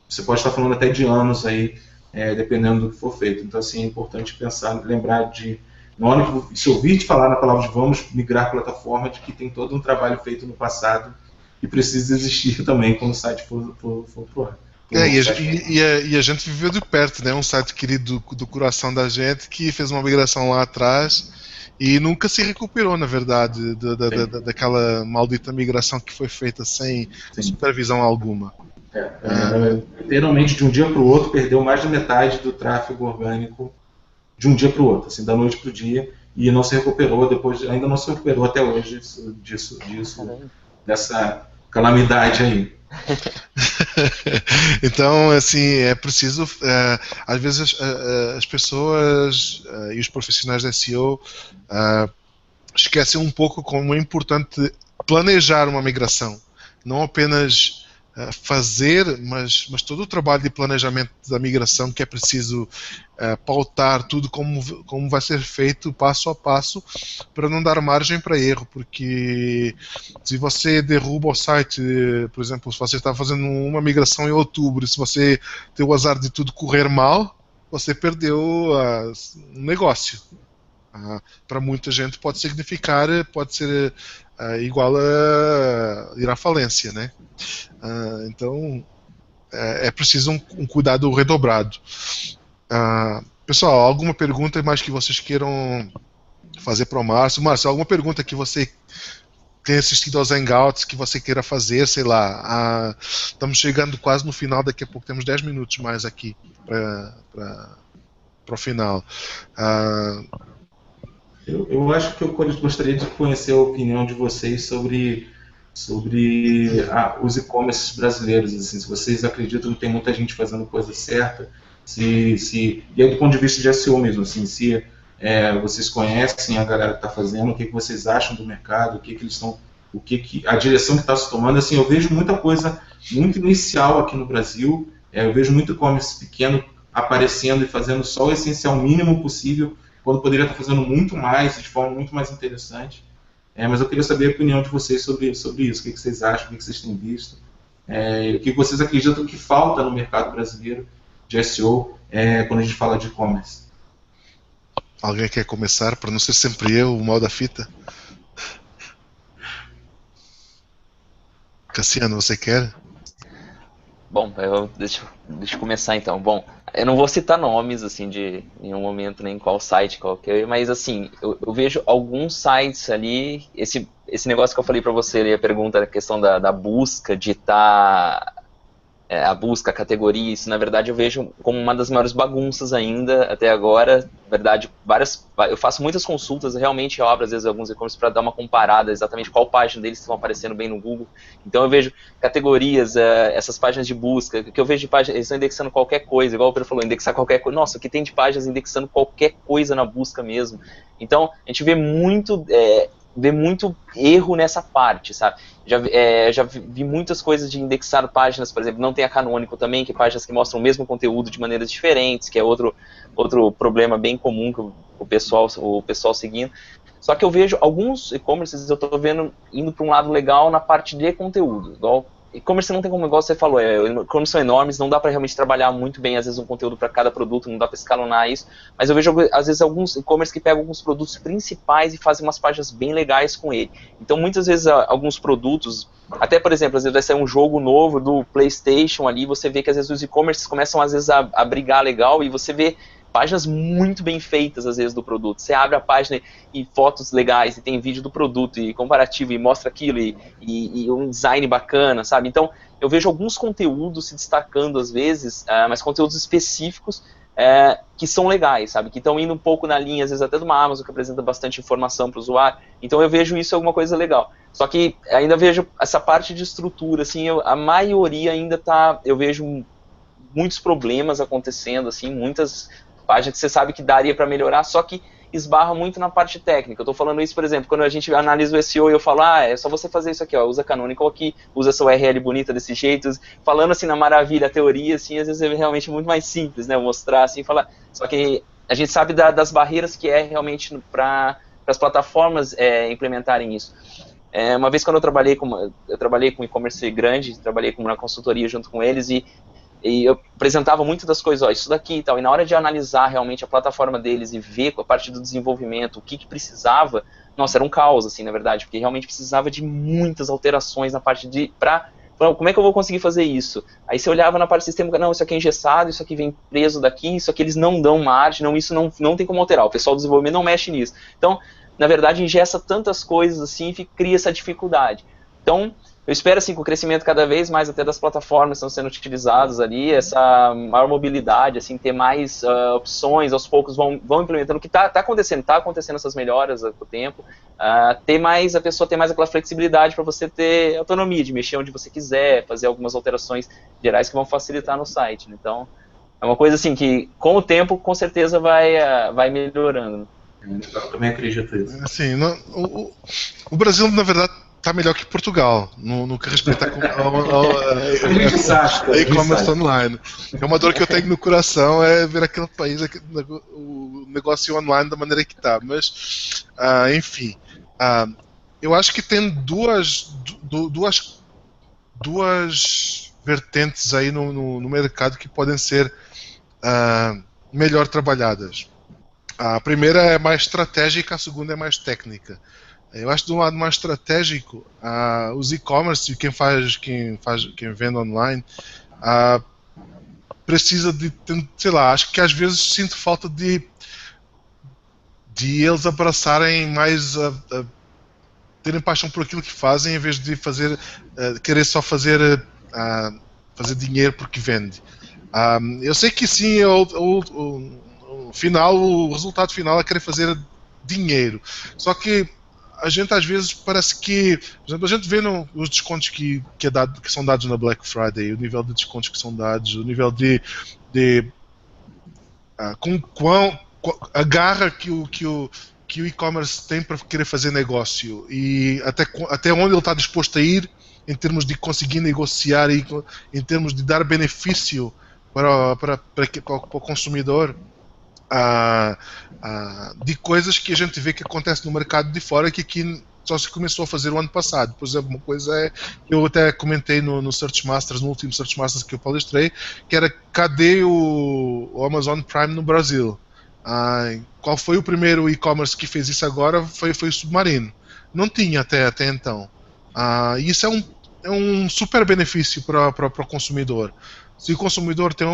você pode estar falando até de anos aí, dependendo do que for feito. Então, assim, é importante pensar, lembrar de, na hora que se ouvir te falar na palavra de vamos migrar a plataforma, de que tem todo um trabalho feito no passado e precisa existir também quando o site for pro ar. E a gente viveu de perto, né? Um site querido do coração da gente que fez uma migração lá atrás e nunca se recuperou, na verdade, daquela maldita migração que foi feita sem supervisão alguma. Literalmente, de um dia para o outro, perdeu mais da metade do tráfego orgânico de um dia para o outro, assim, da noite para o dia, e não se recuperou depois, ainda não se recuperou até hoje dessa calamidade aí. Então, assim, é preciso, às vezes as pessoas e os profissionais de SEO esquecem um pouco como é importante planejar uma migração, não apenas fazer, mas todo o trabalho de planejamento da migração, que é preciso pautar tudo como vai ser feito passo a passo para não dar margem para erro, porque se você derruba o site, por exemplo, se você está fazendo uma migração em outubro, se você tem o azar de tudo correr mal, você perdeu um negócio. Para muita gente pode significar, pode ser igual a ir à falência, né? Então é preciso um cuidado redobrado. Pessoal, alguma pergunta mais que vocês queiram fazer para o Márcio? Márcio, alguma pergunta que você tenha assistido aos Hangouts que você queira fazer, sei lá. Estamos chegando quase no final, daqui a pouco temos 10 minutos mais aqui para o final. Eu acho que eu gostaria de conhecer a opinião de vocês sobre os e-commerces brasileiros. Assim, se vocês acreditam que tem muita gente fazendo coisa certa, e aí do ponto de vista de SEO mesmo, assim, se vocês conhecem a galera que está fazendo, o que vocês acham do mercado, a direção que está se tomando. Assim, eu vejo muita coisa muito inicial aqui no Brasil, eu vejo muito e-commerce pequeno aparecendo e fazendo só o essencial mínimo possível, quando poderia estar fazendo muito mais, de forma muito mais interessante. Mas eu queria saber a opinião de vocês sobre isso. O que vocês acham, o que vocês têm visto, o que vocês acreditam que falta no mercado brasileiro de SEO quando a gente fala de e-commerce. Alguém quer começar, para não ser sempre eu, o mal da fita? Cassiano, você quer? Bom, deixa eu começar então. Bom, eu não vou citar nomes, assim, de nenhum momento, nem qual site, qualquer, mas, assim, eu vejo alguns sites ali, esse negócio que eu falei pra você ali, a pergunta, a questão da busca, de estar... a busca, a categoria, isso na verdade eu vejo como uma das maiores bagunças ainda até agora. Na verdade, eu faço muitas consultas, realmente eu abro às vezes alguns e-commerce para dar uma comparada exatamente qual página deles estão aparecendo bem no Google. Então eu vejo categorias, essas páginas de busca, que eu vejo de páginas, eles estão indexando qualquer coisa, igual o Pedro falou, indexar qualquer coisa. Nossa, o que tem de páginas indexando qualquer coisa na busca mesmo. Então a gente vê muito erro nessa parte, sabe? Já vi muitas coisas de indexar páginas, por exemplo, não tem a canônico também, que páginas que mostram o mesmo conteúdo de maneiras diferentes, que é outro problema bem comum que o pessoal seguindo. Só que eu vejo alguns e-commerces, eu estou vendo indo para um lado legal na parte de conteúdo, igual e-commerce não tem como, igual você falou, e-commerce são enormes, não dá para realmente trabalhar muito bem, às vezes, um conteúdo para cada produto, não dá para escalonar isso, mas eu vejo, às vezes, alguns e-commerce que pegam alguns produtos principais e fazem umas páginas bem legais com ele. Então, muitas vezes, alguns produtos, até, por exemplo, às vezes vai sair um jogo novo do PlayStation ali, você vê que, às vezes, os e-commerces começam, às vezes, a brigar legal, e você vê páginas muito bem feitas, às vezes, do produto. Você abre a página e fotos legais, e tem vídeo do produto, e comparativo, e mostra aquilo, e um design bacana, sabe? Então, eu vejo alguns conteúdos se destacando, às vezes, mas conteúdos específicos que são legais, sabe? Que estão indo um pouco na linha, às vezes, até de uma Amazon, que apresenta bastante informação para o usuário. Então, eu vejo isso alguma coisa legal. Só que ainda vejo essa parte de estrutura, assim, a maioria ainda tá... Eu vejo muitos problemas acontecendo, assim, muitas páginas que você sabe que daria para melhorar, só que esbarra muito na parte técnica. Eu estou falando isso, por exemplo, quando a gente analisa o SEO e eu falo, é só você fazer isso aqui, ó, usa Canonical aqui, usa essa URL bonita desse jeito, falando assim na maravilha, a teoria, assim, às vezes é realmente muito mais simples, né, mostrar assim, falar, só que a gente sabe das barreiras que é realmente para as plataformas implementarem isso. Uma vez quando eu trabalhei com e-commerce grande, trabalhei com uma consultoria junto com eles e eu apresentava muito das coisas, ó, isso daqui e tal, e na hora de analisar realmente a plataforma deles e ver a parte do desenvolvimento, o que precisava, nossa, era um caos, assim, na verdade, porque realmente precisava de muitas alterações na parte como é que eu vou conseguir fazer isso? Aí você olhava na parte do sistema, não, isso aqui é engessado, isso aqui vem preso daqui, isso aqui eles não dão margem, não, isso não tem como alterar, o pessoal do desenvolvimento não mexe nisso. Então, na verdade, engessa tantas coisas assim e cria essa dificuldade. Então, eu espero, assim, com o crescimento cada vez mais até das plataformas que estão sendo utilizadas ali, essa maior mobilidade, assim, ter mais opções, aos poucos vão implementando, o que está acontecendo essas melhoras com o tempo, a pessoa ter mais aquela flexibilidade para você ter autonomia de mexer onde você quiser, fazer algumas alterações gerais que vão facilitar no site, né? Então, é uma coisa assim que, com o tempo, com certeza vai melhorando. Eu também acredito nisso. Assim, o Brasil, na verdade, está melhor que Portugal, no que respeita a e-commerce online. É uma dor que eu tenho no coração, é ver aquele país, o negócio online da maneira que está. Mas, enfim, eu acho que tem duas vertentes aí no mercado que podem ser melhor trabalhadas. A primeira é mais estratégica, a segunda é mais técnica. Eu acho que de um lado mais estratégico, os e-commerce, quem vende online, precisa de, sei lá, acho que às vezes sinto falta de eles abraçarem mais, terem paixão por aquilo que fazem, em vez de querer só fazer dinheiro porque vende. Eu sei que sim, o resultado final é querer fazer dinheiro. Só que a gente às vezes parece que, por exemplo, a gente vê os descontos que são dados na Black Friday, o nível de descontos que são dados, o nível a garra que o e-commerce tem para querer fazer negócio e até onde ele está disposto a ir em termos de conseguir negociar e em termos de dar benefício para o consumidor. De coisas que a gente vê que acontece no mercado de fora que aqui só se começou a fazer o ano passado. Por exemplo, uma coisa que eu até comentei no Search Masters, no último Search Masters que eu palestrei, que era cadê o Amazon Prime no Brasil? Qual foi o primeiro e-commerce que fez isso agora? Foi o Submarino. Não tinha até então. E isso é um super benefício para o consumidor. Se o consumidor tem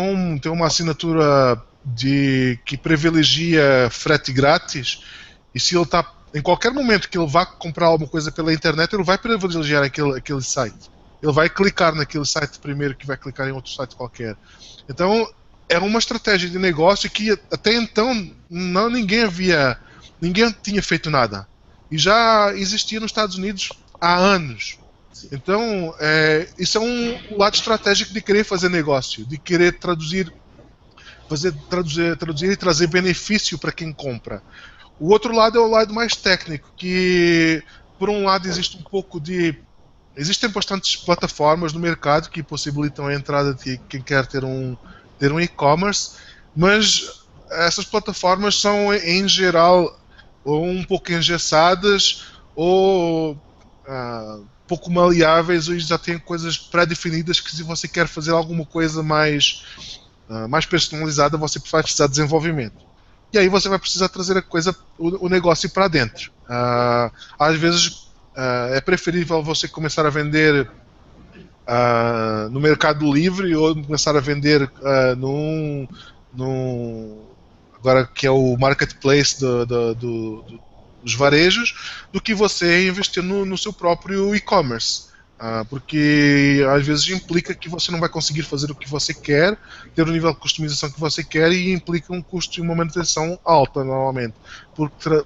uma assinatura que privilegia frete grátis, e se ele está em qualquer momento que ele vá comprar alguma coisa pela internet, ele vai privilegiar aquele site. Ele vai clicar naquele site primeiro que vai clicar em outro site qualquer. Então é uma estratégia de negócio que até então ninguém tinha feito nada. E já existia nos Estados Unidos há anos. Então, isso é um lado estratégico de querer fazer negócio, de querer traduzir e trazer benefício para quem compra. O outro lado é o lado mais técnico, que por um lado existem bastantes plataformas no mercado que possibilitam a entrada de quem quer ter um e-commerce, mas essas plataformas são em geral ou um pouco engessadas ou pouco maleáveis, ou já têm coisas pré-definidas que se você quer fazer alguma coisa mais personalizada, você vai precisar de desenvolvimento. E aí você vai precisar trazer o negócio para dentro. Às vezes é preferível você começar a vender no Mercado Livre ou começar a vender agora que é o marketplace dos varejos, do que você investir no seu próprio e-commerce. Porque às vezes implica que você não vai conseguir fazer o que você quer, ter o nível de customização que você quer, e implica um custo e uma manutenção alta normalmente. Porque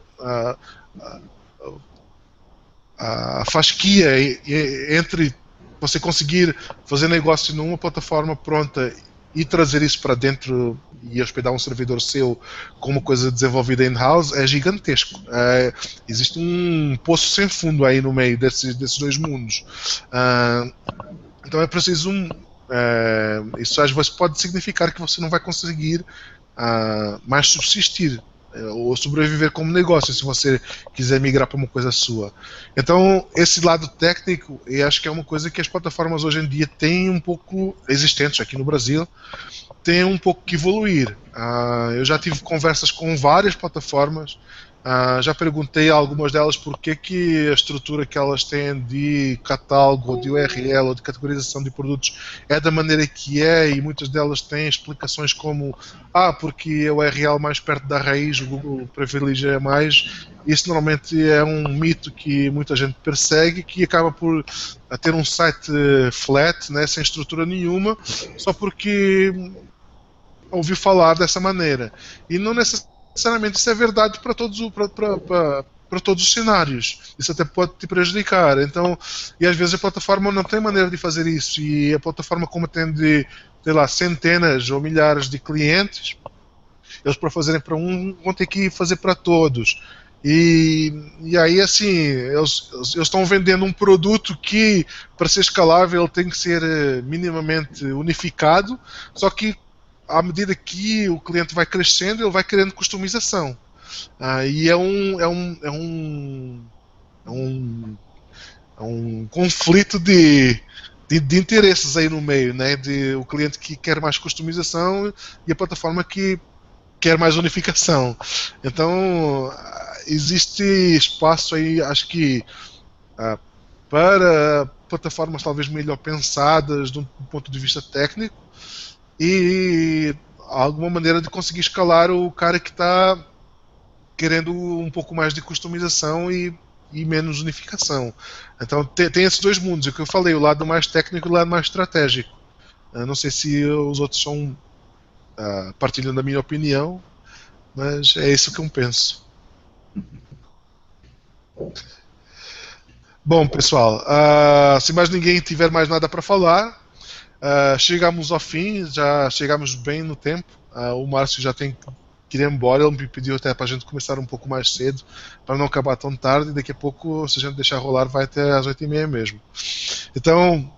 a fasquia entre você conseguir fazer negócio numa plataforma pronta e trazer isso para dentro e hospedar um servidor seu como coisa desenvolvida in-house é gigantesco. Existe um poço sem fundo aí no meio desses dois mundos. Então é preciso isso às vezes pode significar que você não vai conseguir mais subsistir ou sobreviver como negócio se você quiser migrar para uma coisa sua. Então esse lado técnico, eu acho que é uma coisa que as plataformas hoje em dia têm um pouco existentes aqui no Brasil, tem um pouco que evoluir. Eu já tive conversas com várias plataformas, já perguntei a algumas delas por que a estrutura que elas têm de catálogo, ou de URL, ou de categorização de produtos é da maneira que é, e muitas delas têm explicações como porque a URL mais perto da raiz o Google privilegia mais. Isso normalmente é um mito que muita gente persegue, que acaba por ter um site flat, né, sem estrutura nenhuma, só porque ouviu falar dessa maneira. E não necessariamente isso é verdade para todos os cenários. Isso até pode te prejudicar. Então, e às vezes a plataforma não tem maneira de fazer isso, e a plataforma, como tem de, sei lá, centenas ou milhares de clientes, eles, para fazerem para um, vão ter que fazer para todos. E aí, assim, eles estão vendendo um produto que, para ser escalável, ele tem que ser minimamente unificado, só que à medida que o cliente vai crescendo, ele vai querendo customização. E é um conflito de interesses aí no meio, né? De o cliente que quer mais customização e a plataforma que quer mais unificação. Então, existe espaço aí, acho que, para plataformas talvez melhor pensadas de um ponto de vista técnico, e alguma maneira de conseguir escalar o cara que está querendo um pouco mais de customização e menos unificação. Então tem esses dois mundos, é o que eu falei, o lado mais técnico e o lado mais estratégico. Não sei se os outros são partilhando a minha opinião, mas é isso que eu penso. Bom, pessoal, se mais ninguém tiver mais nada para falar, chegamos ao fim, já chegamos bem no tempo. O Márcio já tem que ir embora, ele me pediu até para a gente começar um pouco mais cedo, para não acabar tão tarde, e daqui a pouco, se a gente deixar rolar, vai até às 8h30 mesmo. Então,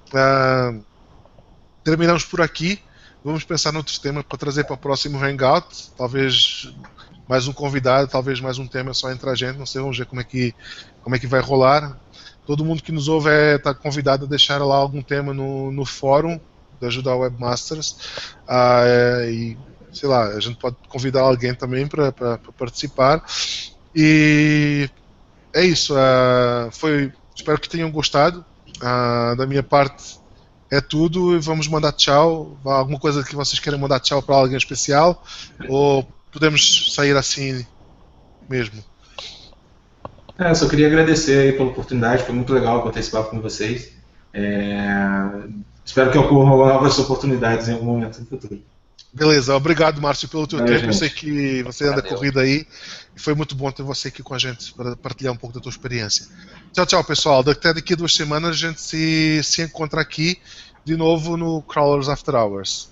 terminamos por aqui. Vamos pensar noutros temas para trazer para o próximo Hangout, talvez mais um convidado, talvez mais um tema só entre a gente, não sei, vamos ver como é que vai rolar. Todo mundo que nos ouve está convidado a deixar lá algum tema no fórum de Ajudar Webmasters, e sei lá, a gente pode convidar alguém também para participar. E é isso, espero que tenham gostado. Da minha parte é tudo, e vamos mandar tchau. Alguma coisa que vocês queiram mandar tchau para alguém especial, ou podemos sair assim mesmo? Só queria agradecer aí pela oportunidade, foi muito legal bater esse papo com vocês. Espero que ocorram novas oportunidades em algum momento no futuro. Beleza, obrigado, Márcio, pelo teu tempo. Gente. Eu sei que você anda corrida aí, e foi muito bom ter você aqui com a gente para partilhar um pouco da tua experiência. Tchau, tchau, pessoal. Até daqui a 2 semanas a gente se encontra aqui de novo no Crawlers After Hours.